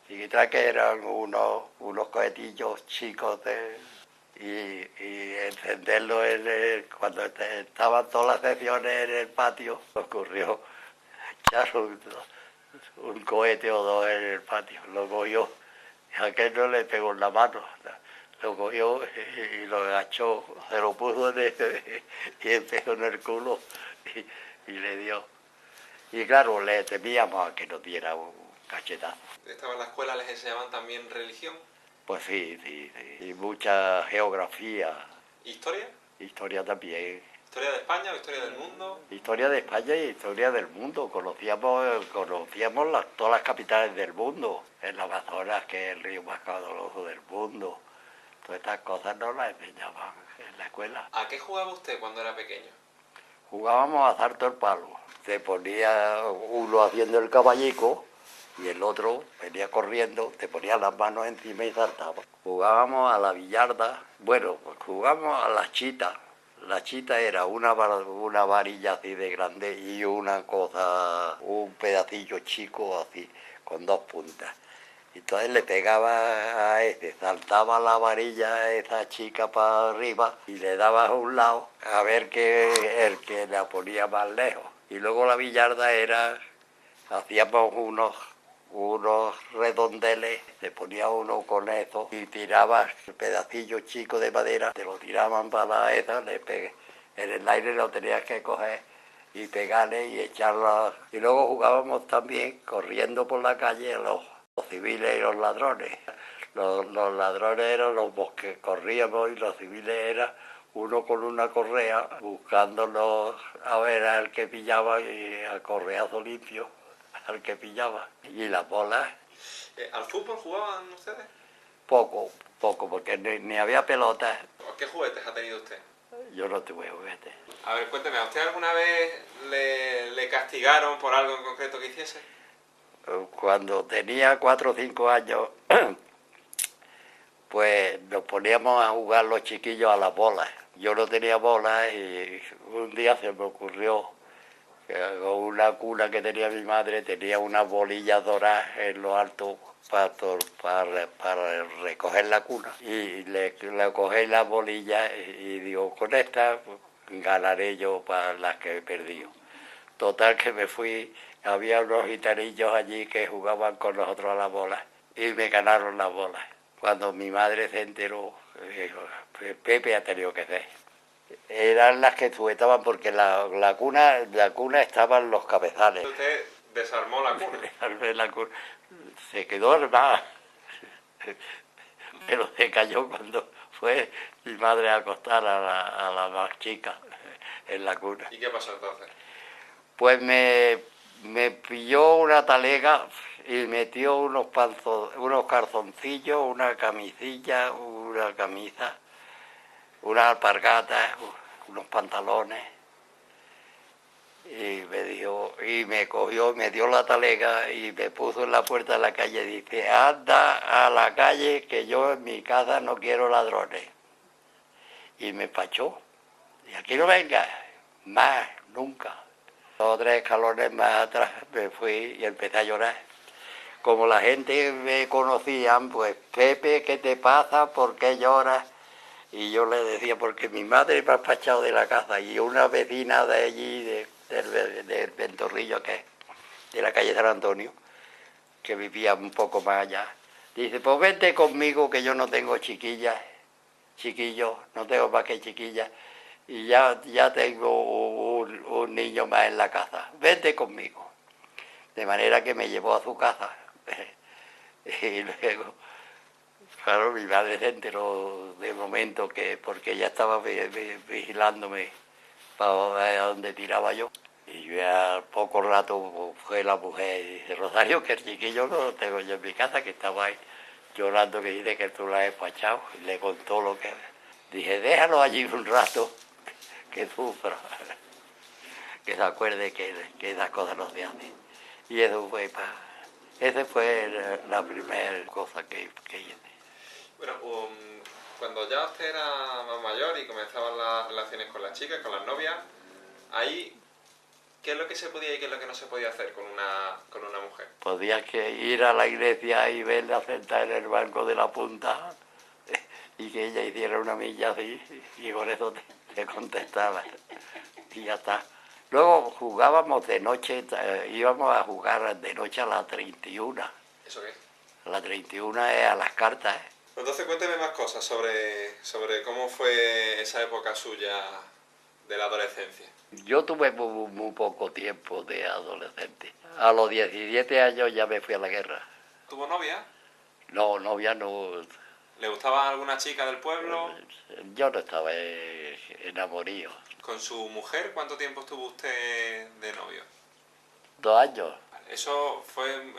Ziquitraques eran unos cohetillos chicos y encenderlo cuando estaban todas las secciones en el patio. Ocurrió echar un cohete o dos en el patio. Lo cogió. Y aquel no le pegó en la mano. Lo cogió y lo agachó, se lo puso y empezó en el culo y le dio. Y claro, le temíamos a que nos diera un cachetazo. ¿Estaba en la escuela, les enseñaban también religión? Pues sí, sí, sí. Y mucha geografía, ¿Historia? historia también. ¿Historia de España o historia del mundo? Historia de España y historia del mundo. Conocíamos todas las capitales del mundo. El Amazonas, que es el río más caudaloso del mundo. Todas estas cosas no las enseñaban en la escuela. ¿A qué jugaba usted cuando era pequeño? Jugábamos a salto el palo. Se ponía uno haciendo el caballico y el otro venía corriendo, te ponía las manos encima y saltaba. Jugábamos a la billarda. Bueno, pues jugábamos a la chita. La chita era una varilla así de grande y una cosa, un pedacillo chico así, con dos puntas. Entonces le pegaba a ese, saltaba la varilla a esa chica para arriba y le daba a un lado a ver el que la ponía más lejos. Y luego la billarda hacíamos unos redondeles, se ponía uno con eso y tirabas el pedacillo chico de madera, te lo tiraban para esa, en el aire lo tenías que coger y pegarle y echarla. Y luego jugábamos también corriendo por la calle los civiles y los ladrones. Los ladrones eran los que corríamos y los civiles eran uno con una correa, buscándolo a ver al que pillaba y a correazo limpio al que pillaba. Y las bolas, ¿Al fútbol jugaban ustedes? poco, poco, porque ni había pelotas. ¿Qué juguetes ha tenido usted? Yo no tuve juguetes. A ver, cuénteme, ¿a usted alguna vez le castigaron por algo en concreto que hiciese? Cuando tenía 4 o 5 años, pues nos poníamos a jugar los chiquillos a las bolas. Yo no tenía bolas y un día se me ocurrió que con una cuna que tenía mi madre tenía unas bolillas doradas en lo alto para recoger la cuna. Y le cogí las bolillas y digo, con estas pues, ganaré yo para las que he perdido. Total que me fui, había unos gitanillos allí que jugaban con nosotros a las bolas y me ganaron las bolas. Cuando mi madre se enteró, dijo, Pepe ha tenido que ser. Eran las que sujetaban porque la cuna estaba en los cabezales. Usted desarmó la cuna. La cuna se quedó armada, pero se cayó cuando fue mi madre a acostar a la más chica en la cuna. ¿Y qué pasó entonces? Pues me pilló una talega y metió unos calzoncillos, una camisilla, una camisa, unas alpargatas, unos pantalones. Y me cogió, me dio la talega y me puso en la puerta de la calle y dice, anda a la calle que yo en mi casa no quiero ladrones. Y me pachó. Y aquí no venga, más, nunca. 2 o 3 escalones más atrás me fui y empecé a llorar. Como la gente me conocían, pues, Pepe, ¿qué te pasa? ¿Por qué lloras? Y yo le decía, porque mi madre me ha despachado de la casa y una vecina de allí, del Ventorrillo, que es de la calle San Antonio, que vivía un poco más allá, dice, pues vente conmigo que yo no tengo chiquillos, no tengo más que chiquillas, y ya tengo un niño más en la casa, vente conmigo. De manera que me llevó a su casa. Y luego, claro, mi madre se enteró de momento que, porque ella estaba vigilándome para ver a dónde tiraba yo. Y yo al poco rato fue la mujer y dice, Rosario, que el chiquillo no lo tengo yo en mi casa, que estaba ahí llorando, que dice que tú lo has despachado. Y le contó lo que... Dije, déjalo allí un rato, que sufra, que se acuerde que esas cosas no se hacen. Y eso fue esa fue la primera cosa que hice. Bueno, cuando ya usted era más mayor y comenzaban las relaciones con las chicas, con las novias, ahí, ¿qué es lo que se podía y qué es lo que no se podía hacer con una mujer? Podías que ir a la iglesia y verla sentada en el banco de la punta y que ella hiciera una milla así y con eso te contestaba y ya está. Luego jugábamos de noche, íbamos a jugar de noche a la 31. ¿Eso qué? La 31 es a las cartas. Entonces cuénteme más cosas sobre cómo fue esa época suya de la adolescencia. Yo tuve muy poco tiempo de adolescente. A los 17 años ya me fui a la guerra. ¿Tuvo novia? No, novia no. ¿Le gustaba alguna chica del pueblo? Yo no estaba enamorado. ¿Con su mujer cuánto tiempo estuvo usted de novio? 2 años. ¿Eso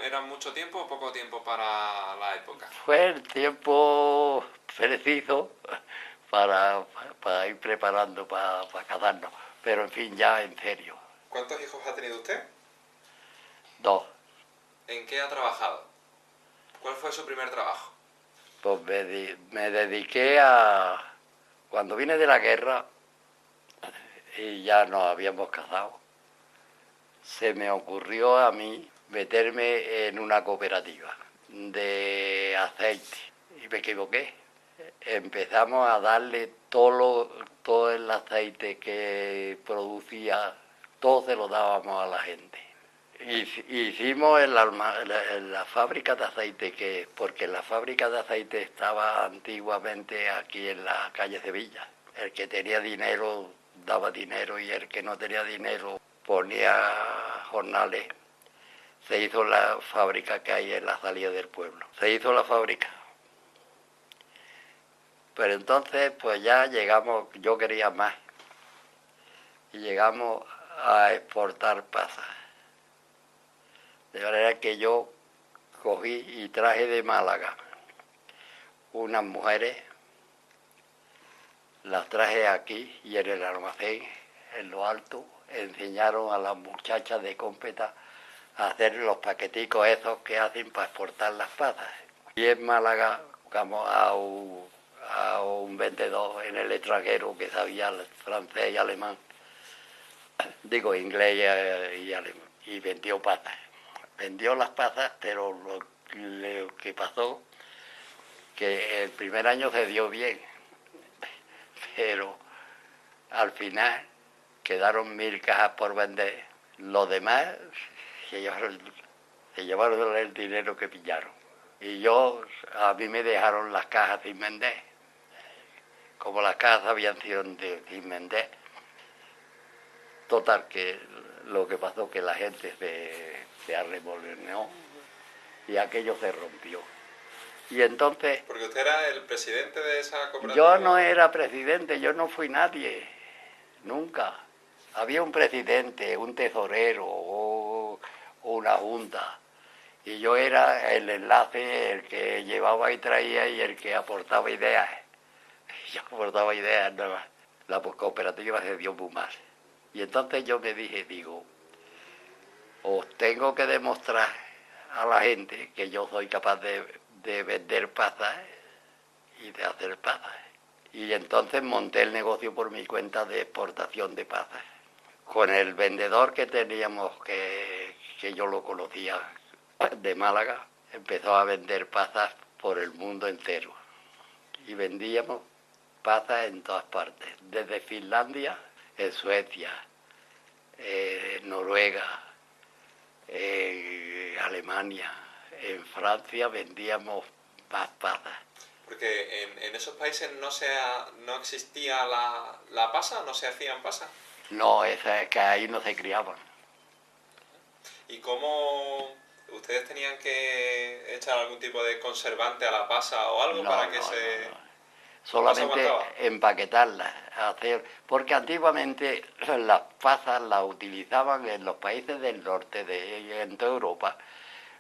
era mucho tiempo o poco tiempo para la época? Fue el tiempo preciso para ir preparando para casarnos. Pero en fin, ya en serio. ¿Cuántos hijos ha tenido usted? 2. ¿En qué ha trabajado? ¿Cuál fue su primer trabajo? Pues me dediqué a... Cuando vine de la guerra y ya nos habíamos casado, se me ocurrió a mí meterme en una cooperativa de aceite y me equivoqué. Empezamos a darle todo el aceite que producía, todo se lo dábamos a la gente. Hicimos en la fábrica de aceite, porque la fábrica de aceite estaba antiguamente aquí en la calle Sevilla. El que tenía dinero daba dinero y el que no tenía dinero ponía jornales. Se hizo la fábrica que hay en la salida del pueblo. Se hizo la fábrica. Pero entonces pues ya llegamos, yo quería más, y llegamos a exportar pasas. De manera que yo cogí y traje de Málaga unas mujeres, las traje aquí y en el almacén, en lo alto, enseñaron a las muchachas de Cómpeta a hacer los paqueticos esos que hacen para exportar las pasas. Y en Málaga buscamos a un vendedor en el extranjero que sabía francés y alemán, digo inglés y alemán, y vendió pasas. Vendió las pasas, pero lo que pasó que el primer año se dio bien, pero al final quedaron 1000 cajas por vender. Los demás se llevaron el dinero que pillaron. Y a mí me dejaron las cajas sin vender. Como las cajas habían sido sin vender, total que lo que pasó que la gente se arremolinó y aquello se rompió. Y entonces... Porque usted era el presidente de esa cooperativa. Yo no era presidente, yo no fui nadie, nunca. Había un presidente, un tesorero o una junta. Y yo era el enlace, el que llevaba y traía y el que aportaba ideas. Yo aportaba ideas nuevas. La cooperativa se dio muy mal. Y entonces yo me digo, os tengo que demostrar a la gente que yo soy capaz de vender pasas y de hacer pasas. Y entonces monté el negocio por mi cuenta de exportación de pasas. Con el vendedor que teníamos, que yo lo conocía de Málaga, empezó a vender pasas por el mundo entero. Y vendíamos pasas en todas partes, desde Finlandia, en Suecia, en Noruega, en Alemania, en Francia vendíamos más pasas. Porque en esos países no existía la pasa, no se hacían pasas. No, es que ahí no se criaban. ¿Y cómo ustedes tenían que echar algún tipo de conservante a la pasa o algo para que No. Solamente empaquetarlas, porque antiguamente las pasas las utilizaban en los países del norte, en toda Europa.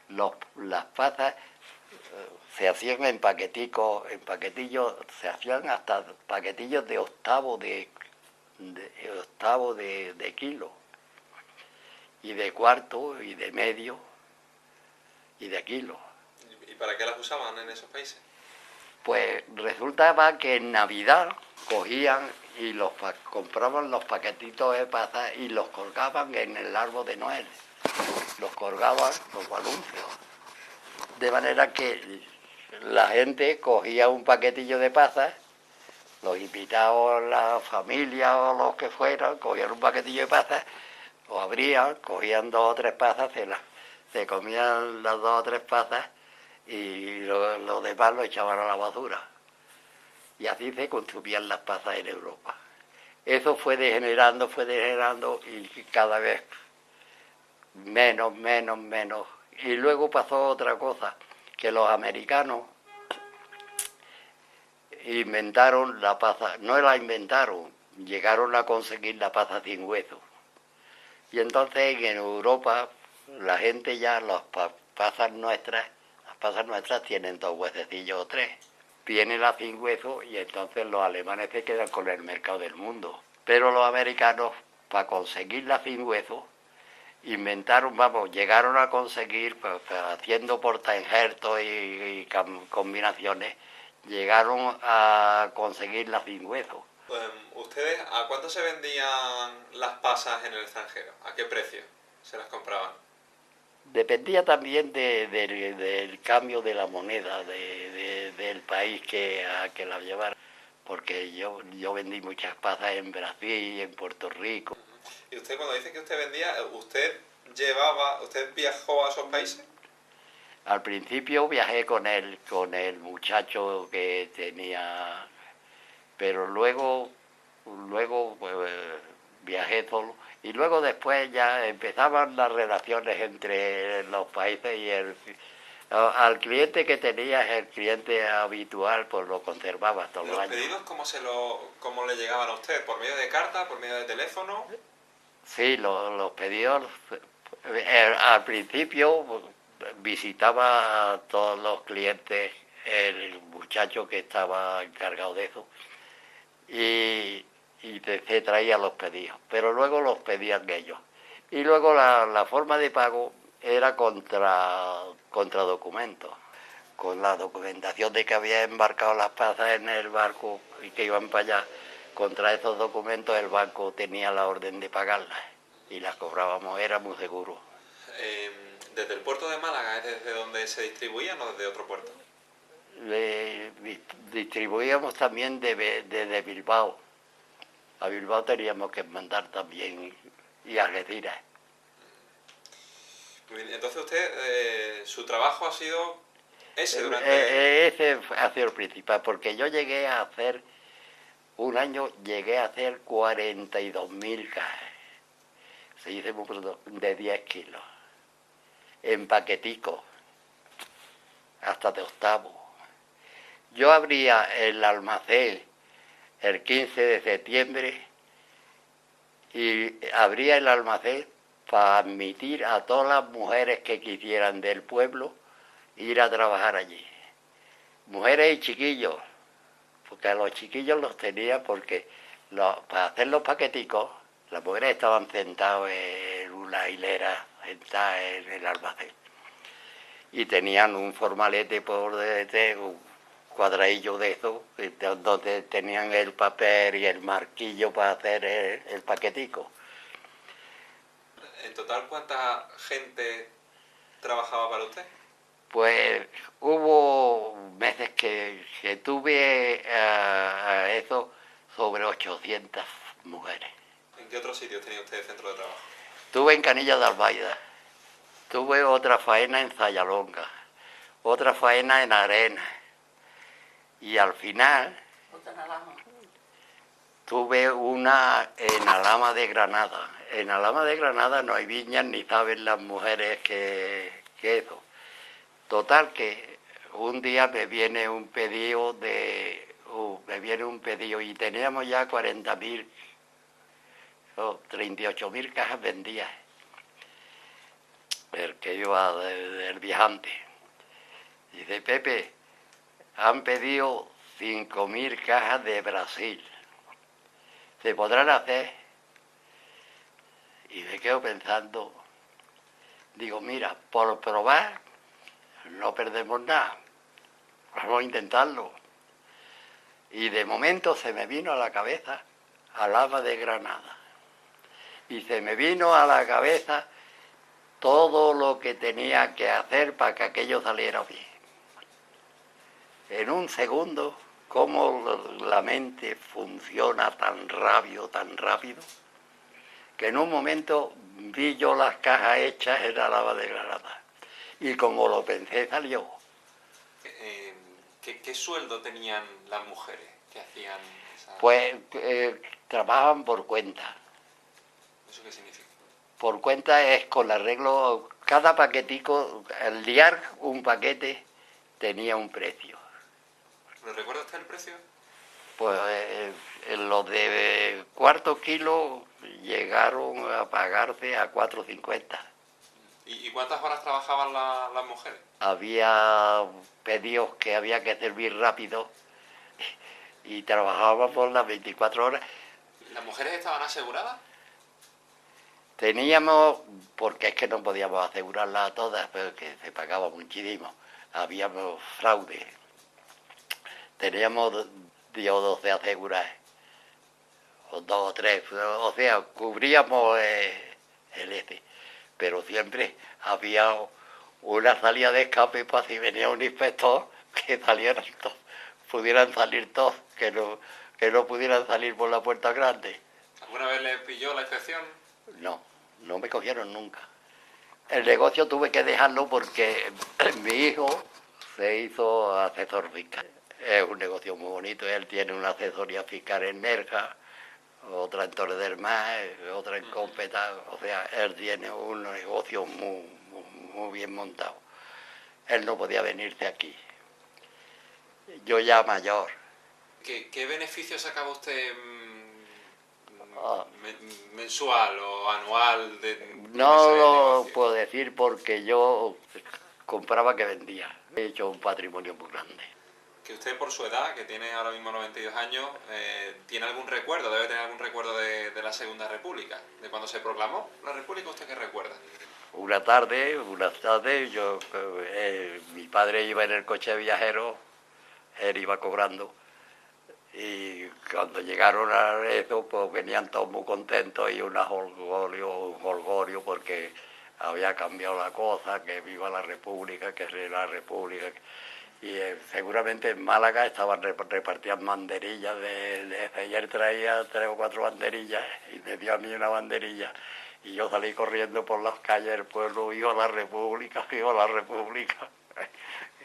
Las pasas se hacían en paquetillos, se hacían hasta paquetillos de octavo de kilo, y de cuarto, y de medio, y de kilo. ¿Y para qué las usaban en esos países? Pues resultaba que en Navidad cogían y compraban los paquetitos de pasas y los colgaban en el árbol de Noel. Los colgaban como anuncios. De manera que la gente cogía un paquetillo de pasas, los invitados, la familia o los que fueran, cogían un paquetillo de pasas, lo abrían, cogían 2 o 3 pasas, se comían las 2 o 3 pasas y lo demás lo echaban a la basura. Y así se consumían las pasas en Europa. Eso fue degenerando y cada vez menos. Y luego pasó otra cosa, que los americanos inventaron la pasa, no la inventaron, llegaron a conseguir la pasa sin hueso. Y entonces en Europa la gente ya, las pasas nuestras tienen 2 huesecillos o 3. Viene la sin hueso y entonces los alemanes se quedan con el mercado del mundo. Pero los americanos, para conseguir la sin hueso, llegaron a conseguir, pues, haciendo portainjertos y combinaciones, llegaron a conseguir la sin hueso. ¿Ustedes a cuánto se vendían las pasas en el extranjero? ¿A qué precio se las compraban? Dependía también del cambio de la moneda del país a que la llevara, porque yo vendí muchas pasas en Brasil, en Puerto Rico. ¿Y usted, cuando dice que usted vendía, usted viajó a esos países? Al principio viajé con el muchacho que tenía, pero luego pues, viajé solo. Y luego después ya empezaban las relaciones entre los países y Al cliente que tenías, el cliente habitual, pues lo conservaba todos los ¿Los años. pedidos cómo le llegaban a usted? ¿Por medio de carta? ¿Por medio de teléfono? Sí, los pedidos, al principio visitaba a todos los clientes el muchacho que estaba encargado de eso y, se traía los pedidos, pero luego los pedían ellos. Y luego la forma de pago era contra documentos, con la documentación de que había embarcado las pasas en el barco y que iban para allá. Contra esos documentos el banco tenía la orden de pagarlas y las cobrábamos, era muy seguro. ¿Desde el puerto de Málaga es desde donde se distribuían o desde otro puerto? Distribuíamos también desde Bilbao. A Bilbao teníamos que mandar también y a Algeciras. Muy bien. Entonces usted, su trabajo ha sido ese durante... Ese ha sido el principal, porque yo llegué a hacer, un año llegué a hacer 42.000 cajas. Se dice muy pronto, de 10 kilos. En paqueticos, hasta de octavo. Yo abría el almacén el 15 de septiembre y abría el almacén para admitir a todas las mujeres que quisieran del pueblo ir a trabajar allí. Mujeres y chiquillos, porque a los chiquillos los tenía porque para hacer los paqueticos, las mujeres estaban sentadas en una hilera, sentadas en el almacén. Y tenían un formalete por detrás, un cuadradillo de eso, donde tenían el papel y el marquillo para hacer el paquetico. En total, ¿cuánta gente trabajaba para usted? Pues hubo meses que tuve a eso sobre 800 mujeres. ¿En qué otros sitios tenía usted centro de trabajo? Tuve en Canilla de Albaida, tuve otra faena en Zayalonga, otra faena en Arena y al final tuve una en Alhama de Granada. En Alhama de Granada no hay viñas ni saben las mujeres que eso. Total que un día me viene un pedido y teníamos ya 40.000 o 38.000 cajas vendidas. El que iba del viajante. Dice, Pepe, han pedido 5.000 cajas de Brasil. ¿Se podrán hacer? Y me quedo pensando, digo, mira, por probar no perdemos nada, vamos a intentarlo. Y de momento se me vino a la cabeza Alhama de Granada. Y se me vino a la cabeza todo lo que tenía que hacer para que aquello saliera bien. En un segundo, cómo la mente funciona tan rápido, que en un momento vi yo las cajas hechas en Alhama de Granada. Y como lo pensé, salió. ¿Qué sueldo tenían las mujeres que hacían esa...? Pues trabajaban por cuenta. ¿Eso qué significa? Por cuenta es con arreglo, cada paquetico, al liar un paquete tenía un precio. ¿Me recuerda usted el precio? Pues los de cuarto kilo llegaron a pagarse a 4,50. ¿Y cuántas horas trabajaban las mujeres? Había pedidos que había que servir rápido y trabajábamos las 24 horas. ¿Las mujeres estaban aseguradas? Teníamos, porque es que no podíamos asegurarlas a todas, pero que se pagaba muchísimo. Habíamos fraude. Teníamos 10 o 12 aseguradas, o 2 o 3, o sea, cubríamos el este. Pero siempre había una salida de escape para si venía un inspector, que salieran todos, pudieran salir todos, que no pudieran salir por la puerta grande. ¿Alguna vez le pilló la inspección? No me cogieron nunca. El negocio tuve que dejarlo porque mi hijo se hizo asesor fiscal. Es un negocio muy bonito, él tiene una asesoría fiscal en Nerja, otra en Torre del Mar, otra en Cómpeta, o sea, él tiene un negocio muy bien montado. él no podía venirse aquí. Yo ya mayor. ¿Qué beneficio sacaba usted Ah, mensual o anual de no ese lo negocio? puedo decir porque yo compraba que vendía. He hecho un patrimonio muy grande. Que usted por su edad, que tiene ahora mismo 92 años, ¿tiene algún recuerdo, debe tener algún recuerdo de la Segunda República? ¿De cuando se proclamó la República? ¿Usted qué recuerda? Una tarde, mi padre iba en el coche de viajeros, él iba cobrando, y cuando llegaron a eso, pues venían todos muy contentos y un jolgorio, porque había cambiado la cosa, que viva la República, que es la República. Y seguramente en Málaga repartían banderillas ayer traía 3 o 4 banderillas y me dio a mí una banderilla. Y yo salí corriendo por las calles del pueblo, viva la República, viva la República.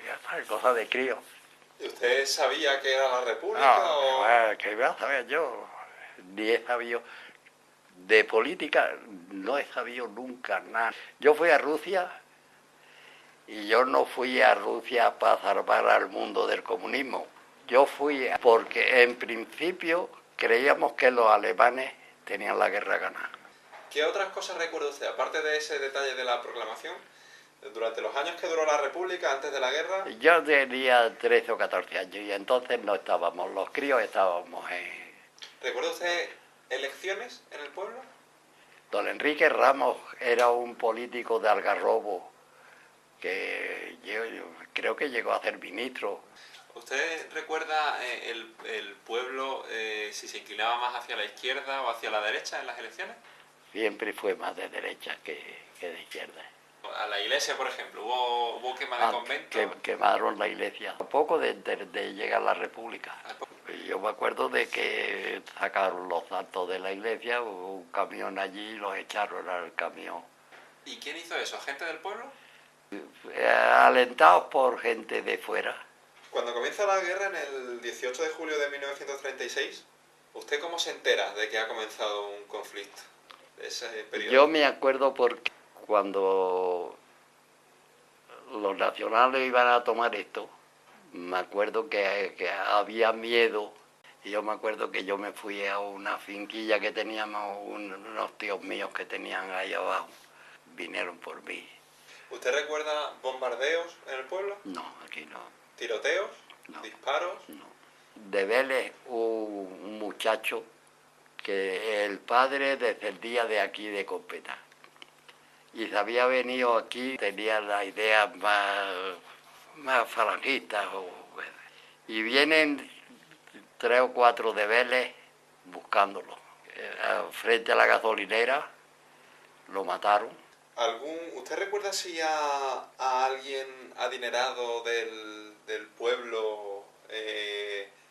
Y ya está, cosa de crío. ¿Y usted sabía que era la República No, o...? que iba a saber yo, ni he sabido. De política no he sabido nunca nada. Yo fui a Rusia y yo no fui a Rusia para salvar al mundo del comunismo. Yo fui porque en principio creíamos que los alemanes tenían la guerra ganada. ¿Qué otras cosas recuerda usted, aparte de ese detalle de la proclamación? Durante los años que duró la República, antes de la guerra, Yo tenía 13 o 14 años y entonces no estábamos, los críos estábamos en... ¿recuerda usted elecciones en el pueblo? Don Enrique Ramos era un político de Algarrobo que yo creo que llegó a ser ministro. ¿Usted recuerda el pueblo si se inclinaba más hacia la izquierda o hacia la derecha en las elecciones? Siempre fue más de derecha que de izquierda. A la iglesia, por ejemplo, hubo quema de convento. Quemaron la iglesia. A poco de llegar a la República. Yo me acuerdo de que sacaron los santos de la iglesia, hubo un camión allí y los echaron al camión. ¿Y quién hizo eso? ¿Gente del pueblo? Alentados por gente de fuera. Cuando comienza la guerra en el 18 de julio de 1936, ¿usted cómo se entera de que ha comenzado un conflicto? Ese periodo. Yo me acuerdo porque cuando los nacionales iban a tomar esto, me acuerdo que había miedo, y yo me acuerdo que yo me fui a una finquilla que teníamos, unos tíos míos que tenían ahí abajo, vinieron por mí. ¿Usted recuerda bombardeos en el pueblo? No, aquí no. ¿Tiroteos? No. ¿Disparos? No. De Vélez hubo un muchacho que el padre descendía de aquí de Copeta. Y se había venido aquí, tenía las ideas más falangistas. Y vienen 3 o 4 de Vélez buscándolo. Frente a la gasolinera lo mataron. ¿Usted recuerda si a alguien adinerado del pueblo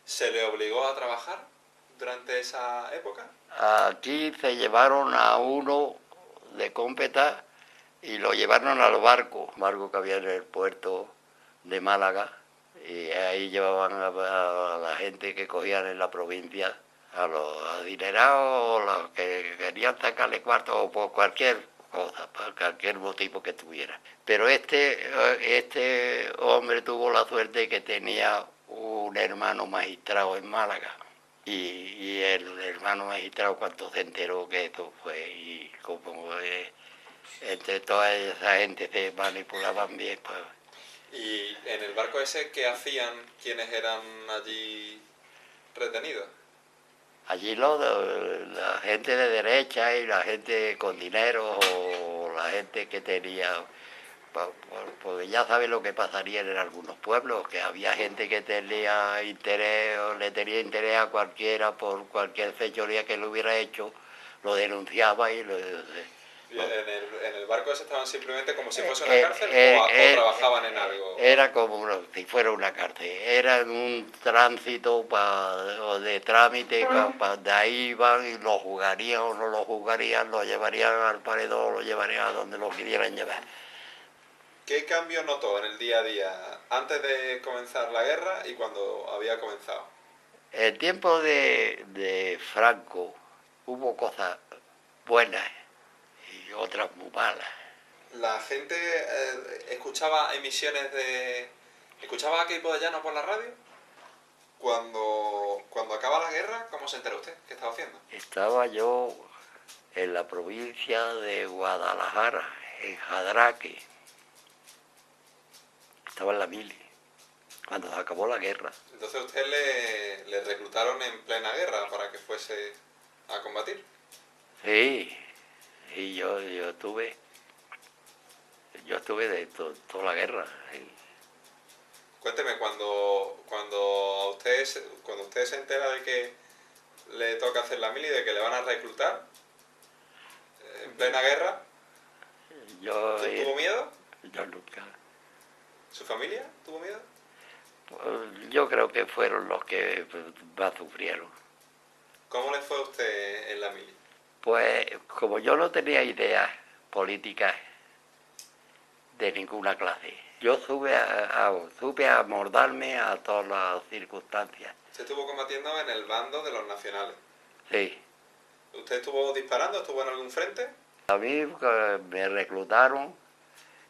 se le obligó a trabajar durante esa época? Aquí se llevaron a uno de Cómpeta y lo llevaron al barco que había en el puerto de Málaga, y ahí llevaban a la gente que cogían en la provincia, a los adinerados, los que querían sacarle cuarto o por cualquier cosa, por cualquier motivo que tuviera. Pero este hombre tuvo la suerte que tenía un hermano magistrado en Málaga. Y el hermano magistrado, cuando se enteró que esto fue, y como entre toda esa gente se manipulaban bien, pues... ¿Y en el barco ese qué hacían quienes eran allí retenidos? Allí la gente de derecha y la gente con dinero o la gente que tenía... Porque ya sabe lo que pasaría en algunos pueblos, que había gente que tenía interés o le tenía interés a cualquiera por cualquier fechoría que lo hubiera hecho, lo denunciaba y ¿Y en el barco ese estaban simplemente como si fuese una cárcel o trabajaban en algo? Era como si fuera una cárcel, era un tránsito de trámite, de ahí iban y lo jugarían o no lo jugarían, lo llevarían al paredón, lo llevarían a donde lo quisieran llevar. ¿Qué cambio notó en el día a día antes de comenzar la guerra y cuando había comenzado? En tiempo de Franco hubo cosas buenas y otras muy malas. La gente escuchaba emisiones de... ¿Escuchaba a Keipo de Llano por la radio? Cuando acaba la guerra, ¿cómo se entera usted? ¿Qué estaba haciendo? Estaba yo en la provincia de Guadalajara, en Jadraque. Estaba en la mili, cuando se acabó la guerra. Entonces usted le reclutaron en plena guerra para que fuese a combatir. Sí, y yo estuve de toda la guerra. Sí. Cuénteme, cuando usted se entera de que le toca hacer la mili, de que le van a reclutar en plena guerra, Yo, ¿tuvo miedo? yo nunca. ¿Su familia tuvo miedo? Pues, yo creo que fueron los que más sufrieron. ¿Cómo le fue a usted en la mili? Pues como yo no tenía ideas políticas de ninguna clase, yo supe amoldarme a todas las circunstancias. Usted estuvo combatiendo en el bando de los nacionales. Sí. ¿Usted estuvo disparando? ¿Estuvo en algún frente? A mí me reclutaron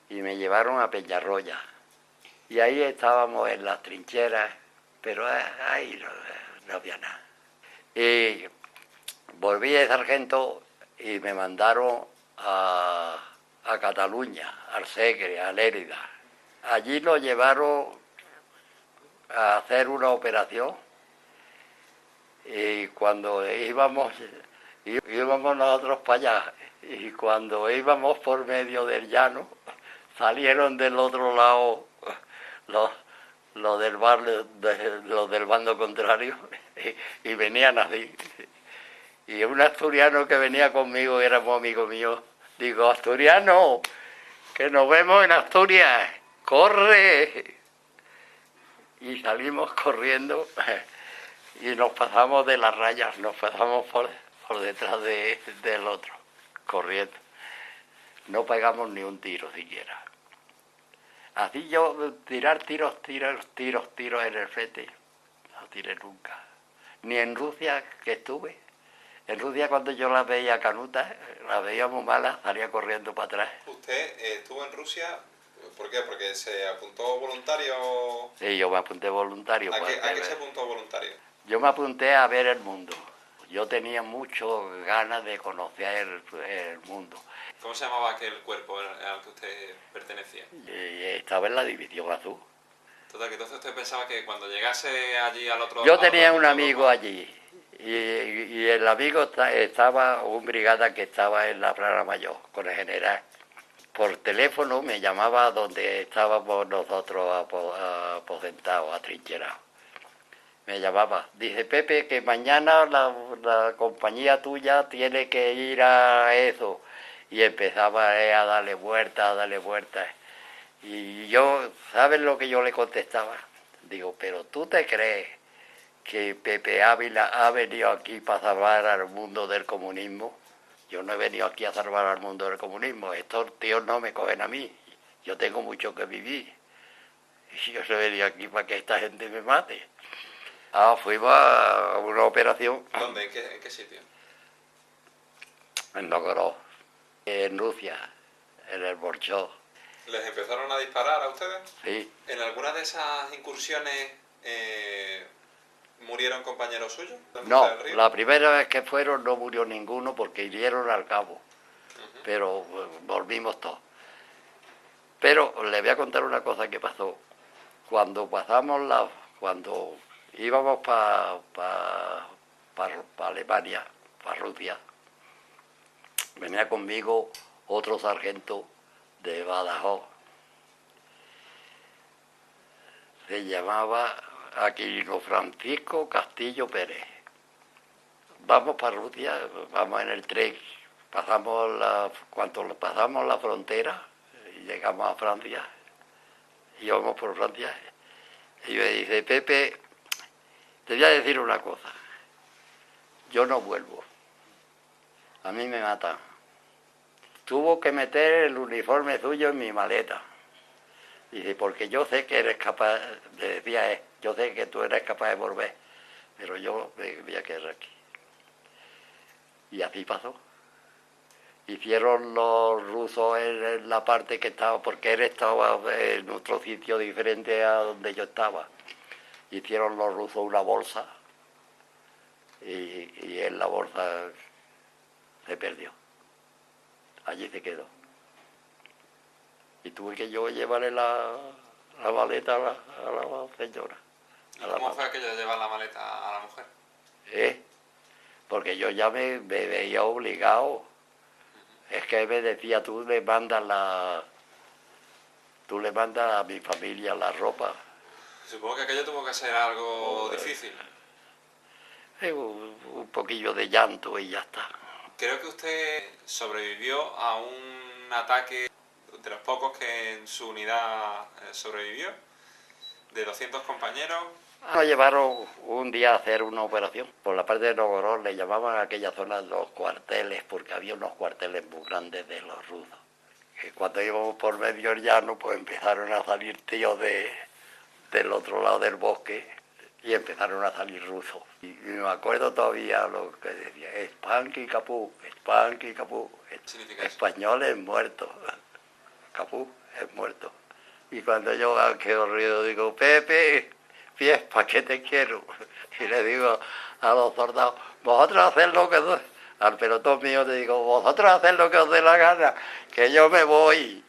y me llevaron a Peñarroya. Y ahí estábamos en las trincheras, pero ahí no había nada. Y volví de sargento y me mandaron a Cataluña, al Segre, a Lérida. Allí nos llevaron a hacer una operación y cuando íbamos nosotros para allá y cuando íbamos por medio del llano salieron del otro lado los del bando contrario y venían así. Y un asturiano que venía conmigo, era muy amigo mío, digo, asturiano, que nos vemos en Asturias, corre. Y salimos corriendo y nos pasamos de las rayas, nos pasamos por detrás del otro, corriendo. No pegamos ni un tiro siquiera. Así yo, tirar tiros en el frente, no tiré nunca. Ni en Rusia, que estuve. En Rusia, cuando yo las veía canutas, las veía muy malas, salía corriendo para atrás. ¿Usted estuvo en Rusia? ¿Por qué? ¿Porque se apuntó voluntario? Sí, yo me apunté voluntario. ¿A qué se apuntó voluntario? Yo me apunté a ver el mundo. Yo tenía mucho ganas de conocer el mundo. ¿Cómo se llamaba aquel cuerpo al que usted pertenecía? Y estaba en la División Azul. Total, que entonces usted pensaba que cuando llegase allí al otro... Yo tenía un amigo allí. Y el amigo estaba, un brigada que estaba en la Plana Mayor, con el general. Por teléfono me llamaba donde estábamos nosotros aposentados, atrincherados. Me llamaba, dice Pepe que mañana la compañía tuya tiene que ir a eso. Y empezaba a darle vueltas. Y yo, ¿sabes lo que yo le contestaba? Digo, pero ¿tú te crees que Pepe Ávila ha venido aquí para salvar al mundo del comunismo? Yo no he venido aquí a salvar al mundo del comunismo. Estos tíos no me cogen a mí. Yo tengo mucho que vivir. Y yo no he venido aquí para que esta gente me mate. Fuimos a una operación. ¿Dónde? ¿En qué sitio? En Novgorod, en Rusia, en el Borchó. ¿Les empezaron a disparar a ustedes? Sí. ¿En alguna de esas incursiones murieron compañeros suyos? No, la primera vez que fueron no murió ninguno porque hirieron al cabo. Pero volvimos todos. Pero les voy a contar una cosa que pasó. Cuando íbamos para Alemania, para Rusia, venía conmigo otro sargento de Badajoz. Se llamaba Aquilino Francisco Castillo Pérez. Vamos para Rusia, vamos en el tren, cuando pasamos la frontera, llegamos a Francia, íbamos por Francia, y me dice, Pepe, te voy a decir una cosa, yo no vuelvo, a mí me matan. Tuvo que meter el uniforme suyo en mi maleta. Dice, porque yo sé que eres capaz, le decía, yo sé que tú eres capaz de volver, pero yo me voy a quedar aquí. Y así pasó. Hicieron los rusos en la parte que estaba, porque él estaba en otro sitio diferente a donde yo estaba. Hicieron los rusos una bolsa y en la bolsa se perdió. Allí se quedó. Y tuve que yo llevarle la maleta a la señora. ¿Y cómo fue aquello de llevar la maleta a la mujer? Porque yo ya me veía obligado. Es que me decía, tú le mandas a mi familia la ropa. Supongo que aquello tuvo que ser algo difícil. Un poquillo de llanto y ya está. Creo que usted sobrevivió a un ataque de los pocos que en su unidad sobrevivió, de 200 compañeros. Nos llevaron un día a hacer una operación. Por la parte de Novgorod le llamaban a aquella zona los cuarteles, porque había unos cuarteles muy grandes de los rusos. Y cuando íbamos por medio llano, pues empezaron a salir tíos del otro lado del bosque y empezaron a salir rusos. Y me acuerdo todavía lo que decía, Spanky Capú, Spanky Capú, españoles muertos, Capú es muerto. Y cuando yo quedo ruido digo, Pepe, ¿para qué te quiero? Y le digo a los soldados, vosotros haced lo que al pelotón mío le digo, vosotros haced lo que os dé la gana, que yo me voy.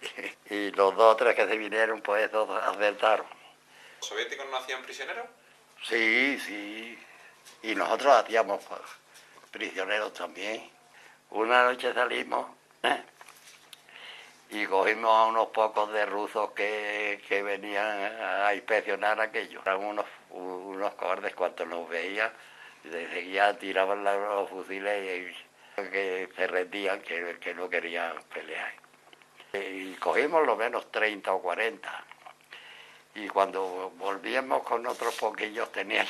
Y los 2 o 3 que se vinieron, pues esos acertaron. ¿Los soviéticos no hacían prisioneros? Sí. Y nosotros hacíamos prisioneros también. Una noche salimos y cogimos a unos pocos de rusos que venían a inspeccionar aquello. Eran unos cobardes, cuando nos veían, enseguida tiraban los fusiles y que se rendían, que no querían pelear. Y cogimos lo menos 30 o 40. Y cuando volvíamos con otros poquillos tenía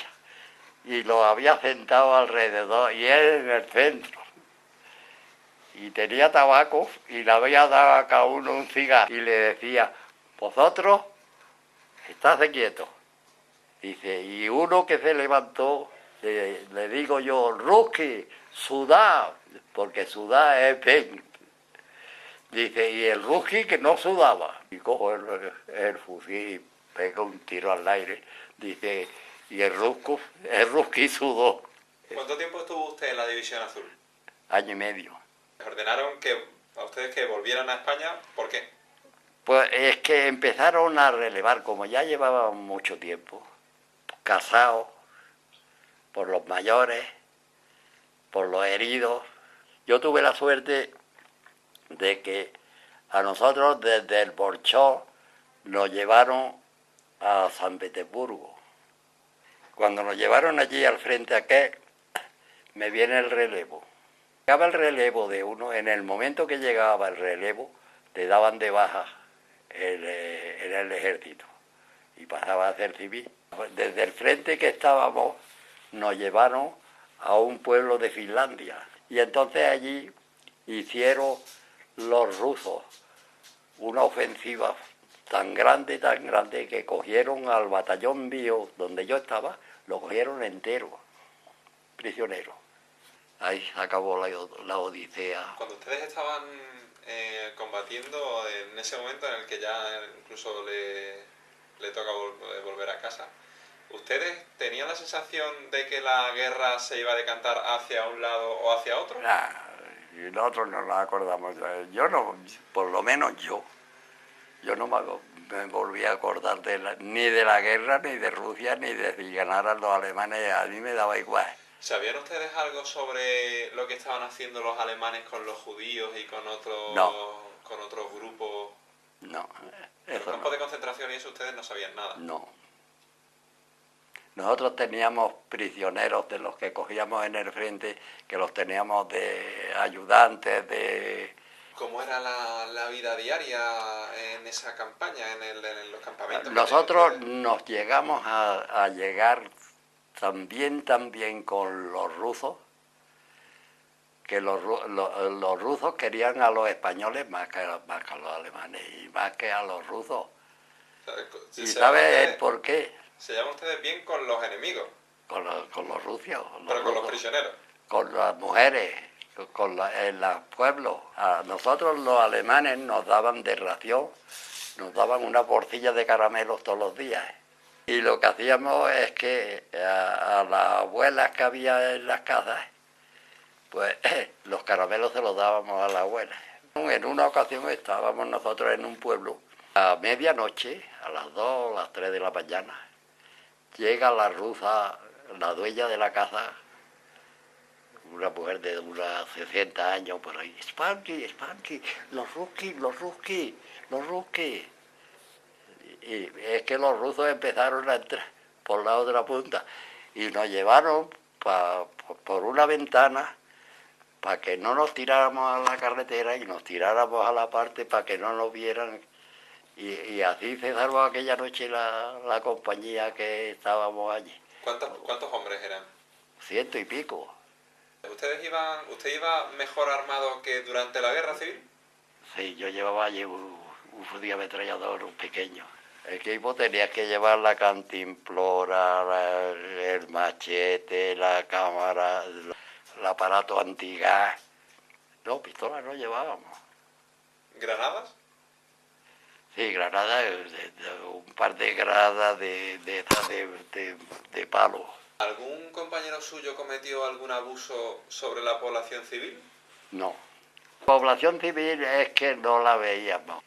y los había sentado alrededor y él en el centro. Y tenía tabaco y le había dado a cada uno un cigarro y le decía, vosotros, estad quietos. Dice, y uno que se levantó, le digo yo, Ruski, sudá, porque sudá es pen. Dice, y el Ruski que no sudaba. Y cojo el fusil y pega un tiro al aire. Dice, y el Ruski sudó. ¿Cuánto tiempo estuvo usted en la División Azul? 1 año y medio. Les ordenaron a ustedes que volvieran a España, ¿por qué? Pues es que empezaron a relevar, como ya llevaban mucho tiempo, casados, por los mayores, por los heridos. Yo tuve la suerte de que a nosotros desde el Borchó nos llevaron a San Petersburgo. Cuando nos llevaron allí al frente aquel, me viene el relevo. Llegaba el relevo de uno, en el momento que llegaba el relevo, le daban de baja en el ejército y pasaba a ser civil. Desde el frente que estábamos nos llevaron a un pueblo de Finlandia y entonces allí hicieron los rusos una ofensiva tan grande que cogieron al batallón mío donde yo estaba, lo cogieron entero, prisionero. Ahí se acabó la odisea. Cuando ustedes estaban combatiendo, en ese momento en el que ya incluso le toca volver a casa, ¿ustedes tenían la sensación de que la guerra se iba a decantar hacia un lado o hacia otro? Y nosotros no nos acordamos. Yo no, por lo menos yo no me volví a acordar ni de la guerra, ni de Rusia, ni de si ganaran los alemanes. A mí me daba igual. ¿Sabían ustedes algo sobre lo que estaban haciendo los alemanes con los judíos y con otros grupos? No. En los campos de concentración y eso ustedes no sabían nada. No. Nosotros teníamos prisioneros de los que cogíamos en el frente, que los teníamos de ayudantes, de... ¿Cómo era la vida diaria en esa campaña, en los campamentos? Nosotros nos llegamos a llegar también con los rusos, que los rusos querían a los españoles más que a los alemanes y más que a los rusos. ¿Y sabes el por qué? Se llevan ustedes bien con los enemigos. Con los rusos. Pero con los prisioneros. Con las mujeres, en los pueblos. A nosotros los alemanes nos daban de ración, nos daban una porcilla de caramelos todos los días. Y lo que hacíamos es que a las abuelas que había en las casas, pues los caramelos se los dábamos a la abuela. En una ocasión estábamos nosotros en un pueblo, a medianoche, a las 2 o las 3 de la mañana, llega la rusa, la dueña de la casa, una mujer de unos 60 años por ahí. Spanky, Spanky, los ruskis, los ruskis, los ruskis. Y es que los rusos empezaron a entrar por la otra punta y nos llevaron por una ventana para que no nos tiráramos a la carretera y nos tiráramos a la parte para que no nos vieran. Y así se salvó aquella noche la compañía que estábamos allí. ¿Cuántos hombres eran? 100 y pico. ¿Usted iba mejor armado que durante la guerra civil? Sí, yo llevaba allí un fusilametrallador, un pequeño. El equipo tenía que llevar la cantimplora, el machete, la cámara, el aparato antigás. No, pistolas no llevábamos. ¿Granadas? Sí, granadas, un par de granadas de palo. ¿Algún compañero suyo cometió algún abuso sobre la población civil? No. Población civil es que no la veíamos.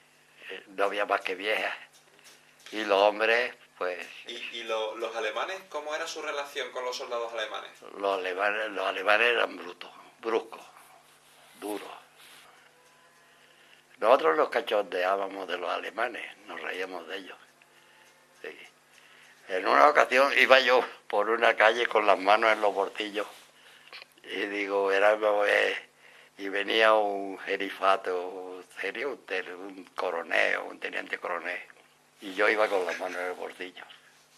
No había más que viejas. Y los hombres, pues... ¿Y los alemanes? ¿Cómo era su relación con los soldados alemanes? Los alemanes eran bruscos, duros. Nosotros nos cachondeábamos de los alemanes, nos reíamos de ellos. Sí. En una ocasión iba yo por una calle con las manos en los bolsillos y digo, y venía un jerifato, sería un coronel, un teniente coronel, y yo iba con las manos en el bolsillo.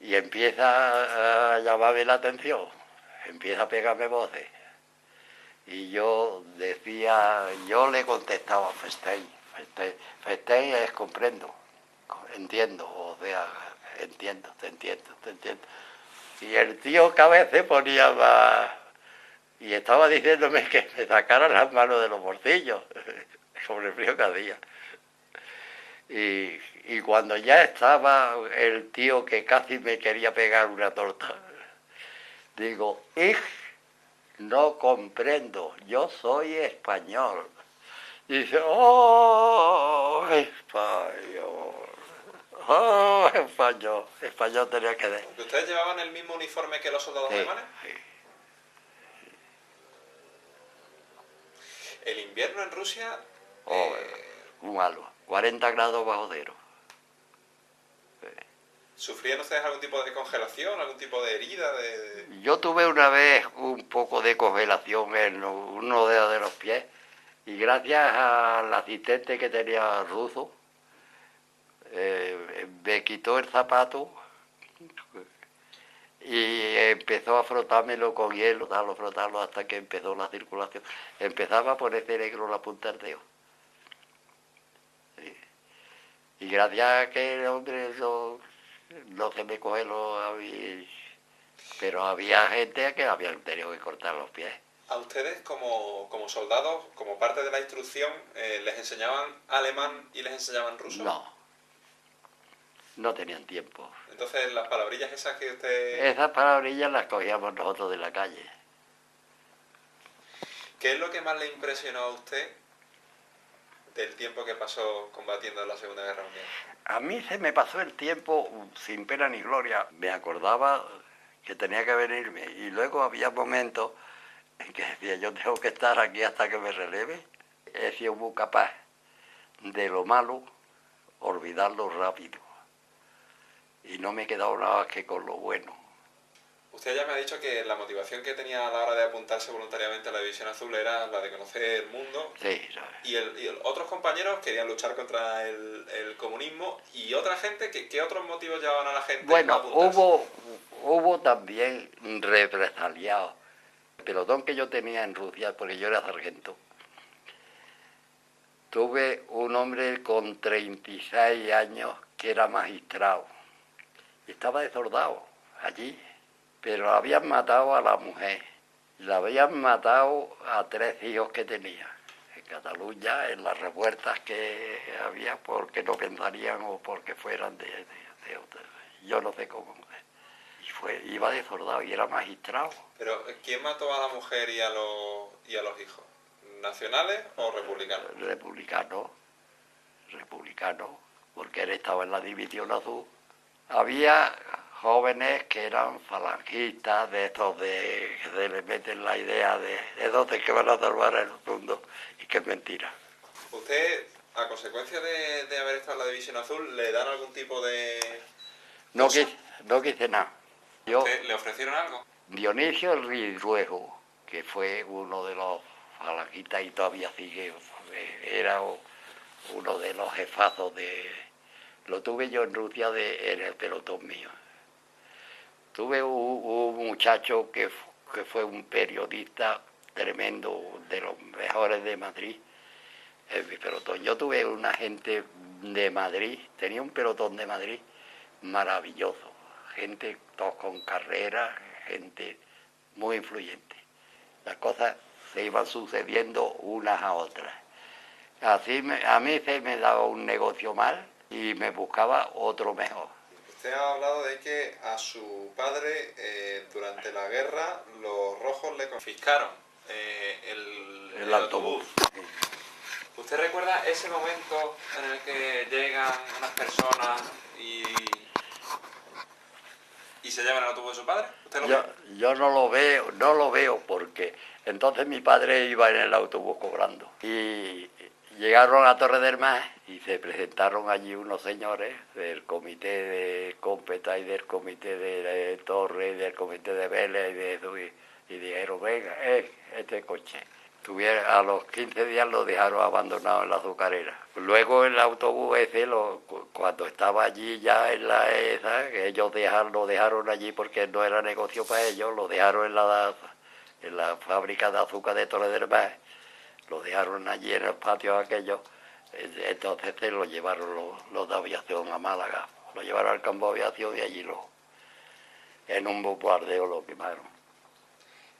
Y empieza a llamarme la atención, empieza a pegarme voces. Y yo le contestaba Festein. Festein es comprendo, entiendo, o sea, entiendo, te entiendo. Y el tío cada vez se ponía más... Y estaba diciéndome que me sacara las manos de los bolsillos, sobre el frío que hacía. Y cuando ya estaba el tío que casi me quería pegar una torta, digo, no comprendo, yo soy español. Y dice, ¡oh, español! ¡Oh, español! Español tenía que decir. ¿Ustedes llevaban el mismo uniforme que los soldados alemanes? Sí. El invierno en Rusia... Muy malo, 40 grados bajo cero. ¿Sufrían ustedes algún tipo de congelación, algún tipo de herida? Yo tuve una vez un poco de congelación en uno de los pies y gracias al asistente que tenía ruso, me quitó el zapato y empezó a frotármelo con hielo, frotarlo hasta que empezó la circulación. Empezaba a ponerse negro la punta del dedo. Y gracias a que el hombre no se me congeló, pero había gente que habían tenido que cortar los pies. ¿A ustedes como soldados, como parte de la instrucción, les enseñaban alemán y les enseñaban ruso? No tenían tiempo. Entonces las palabrillas esas que usted... Esas palabrillas las cogíamos nosotros de la calle. ¿Qué es lo que más le impresionó a usted del tiempo que pasó combatiendo en la Segunda Guerra Mundial? A mí se me pasó el tiempo sin pena ni gloria. Me acordaba que tenía que venirme y luego había momentos en que decía, yo tengo que estar aquí hasta que me releve. He sido muy capaz de lo malo, olvidarlo rápido. Y no me he quedado nada más que con lo bueno. Usted ya me ha dicho que la motivación que tenía a la hora de apuntarse voluntariamente a la División Azul era la de conocer el mundo. Sí. Y otros compañeros querían luchar contra el comunismo. ¿Y otra gente? ¿Qué otros motivos llevaban a la gente bueno, a apuntarse? hubo también represaliados. El pelotón que yo tenía en Rusia, porque yo era sargento, tuve un hombre con 36 años que era magistrado. Estaba de soldado allí, pero habían matado a la mujer Le habían matado a 3 hijos que tenía en Cataluña, en las revueltas que había, porque no pensarían o porque fueran de otra. Yo no sé cómo. Iba de soldado y era magistrado. Pero, ¿quién mató a la mujer y a los hijos? ¿Nacionales o republicanos? Republicano, porque él estaba en la División Azul. Había jóvenes que eran falangistas, de estos de que se les meten la idea de esos de que van a salvar el mundo, y que es mentira. ¿Usted, a consecuencia de haber estado en la División Azul, le dan algún tipo de...? No quise nada. ¿Le ofrecieron algo? Dionisio Ridruejo, que fue uno de los falangistas y todavía sigue, era uno de los jefazos de... Lo tuve yo en Rusia en el pelotón mío. Tuve un muchacho que fue un periodista tremendo, de los mejores de Madrid, en mi pelotón. Yo tuve un agente de Madrid, tenía un pelotón de Madrid maravilloso, gente todos con carrera, gente muy influyente. Las cosas se iban sucediendo unas a otras. Así a mí se me daba un negocio mal y me buscaba otro mejor. Usted ha hablado de que a su padre, durante la guerra, los rojos le confiscaron el autobús. Sí. ¿Usted recuerda ese momento en el que llegan unas personas y se llevan el autobús de su padre? ¿Usted lo ve? Yo no lo veo porque entonces mi padre iba en el autobús cobrando. Y llegaron a Torre del Mar y se presentaron allí unos señores del comité de Cómpeta y del comité de Torre y del comité de Vélez y de eso, y dijeron, venga, este coche. A los 15 días lo dejaron abandonado en la azucarera. Luego el autobús ese, cuando estaba allí ya en la esa, que ellos lo dejaron allí porque no era negocio para ellos, lo dejaron en la fábrica de azúcar de Torre del Mar, lo dejaron allí en el patio aquello. Entonces se lo llevaron los de aviación a Málaga, lo llevaron al campo de aviación y allí en un bombardeo lo quemaron.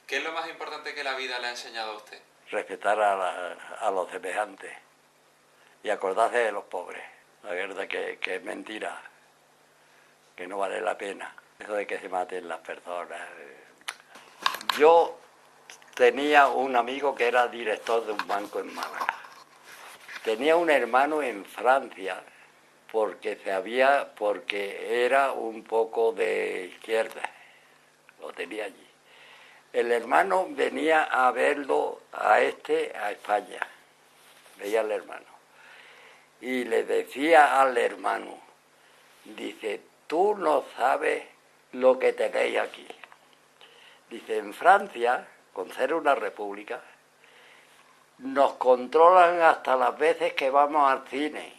¿Qué es lo más importante que la vida le ha enseñado a usted? Respetar a los semejantes y acordarse de los pobres. La verdad que es mentira, que no vale la pena. Eso de que se maten las personas. Yo tenía un amigo que era director de un banco en Málaga. Tenía un hermano en Francia porque era un poco de izquierda. Lo tenía allí. El hermano venía a verlo a España, veía al hermano, y le decía al hermano, dice, tú no sabes lo que tenéis aquí. Dice, en Francia, con ser una república, nos controlan hasta las veces que vamos al cine,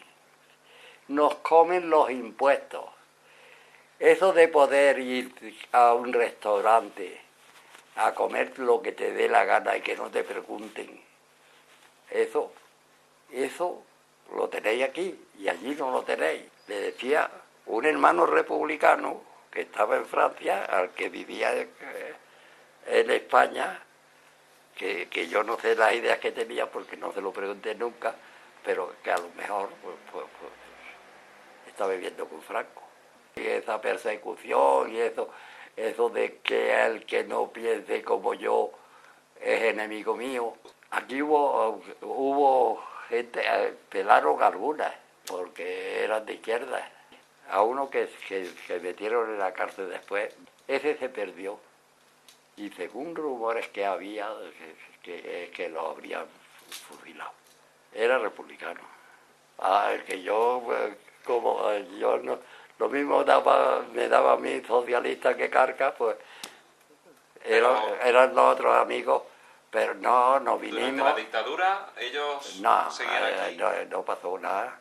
nos comen los impuestos. Eso de poder ir a un restaurante a comer lo que te dé la gana y que no te pregunten. Eso lo tenéis aquí y allí no lo tenéis. Le decía un hermano republicano que estaba en Francia, al que vivía en España, que yo no sé las ideas que tenía porque no se lo pregunté nunca, pero que a lo mejor pues, estaba viviendo con Franco. Y esa persecución y eso de que el que no piense como yo es enemigo mío. Aquí hubo gente, pelaron algunas, porque eran de izquierda. A uno que metieron en la cárcel después, ese se perdió. Y según rumores que había, que lo habrían fusilado. Era republicano. El que yo, como yo no... Lo mismo me daba a mí socialista que Carca, pues eran los otros amigos, pero no vinimos. ¿Durante la dictadura ellos seguían aquí? No pasó nada.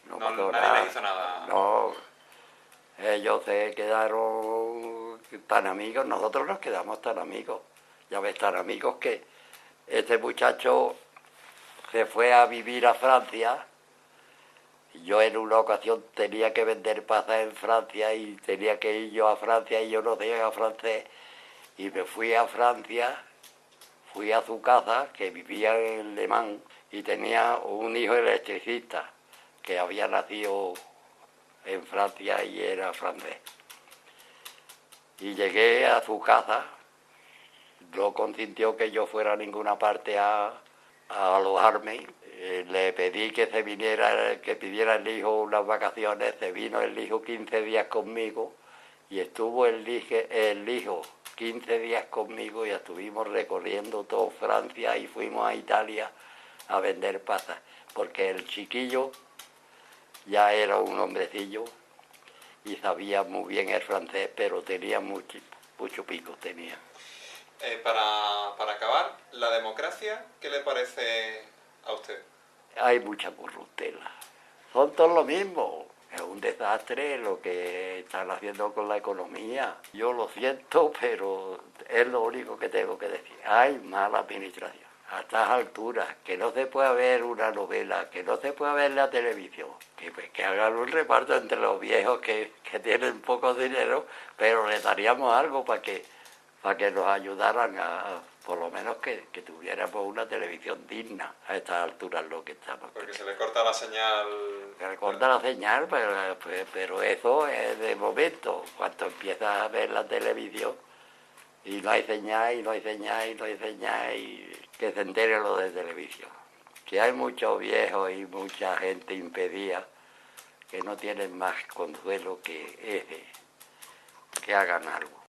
Nadie les hizo nada. No, ellos se quedaron tan amigos, nosotros nos quedamos tan amigos. Ya ves, tan amigos que este muchacho se fue a vivir a Francia. Yo en una ocasión tenía que vender pasas en Francia y tenía que ir yo a Francia y yo no sabía francés. y me fui a Francia, fui a su casa, que vivía en Le Mans, y tenía un hijo electricista, que había nacido en Francia y era francés. Y llegué a su casa, no consintió que yo fuera a ninguna parte a alojarme. Le pedí que se viniera, que pidiera el hijo unas vacaciones, se vino el hijo 15 días conmigo y estuvo el hijo 15 días conmigo y estuvimos recorriendo toda Francia y fuimos a Italia a vender pasas, porque el chiquillo ya era un hombrecillo y sabía muy bien el francés, pero tenía mucho pico, tenía. Para acabar, la democracia, ¿qué le parece a usted? Hay mucha corruptela. Son todos lo mismo. Es un desastre lo que están haciendo con la economía. Yo lo siento, pero es lo único que tengo que decir. Hay mala administración. A estas alturas, que no se pueda ver una novela, que no se pueda ver la televisión, que hagan un reparto entre los viejos que tienen poco dinero, pero les daríamos algo para que nos ayudaran por lo menos que tuviéramos una televisión digna a estas alturas lo que estamos. Porque se le corta la señal. Se le corta la señal, pero eso es de momento. Cuando empiezas a ver la televisión y no hay señal, y no hay señal, y no hay señal, y que se entere lo de televisión. Que hay muchos viejos y mucha gente impedida que no tienen más consuelo que ese, que hagan algo.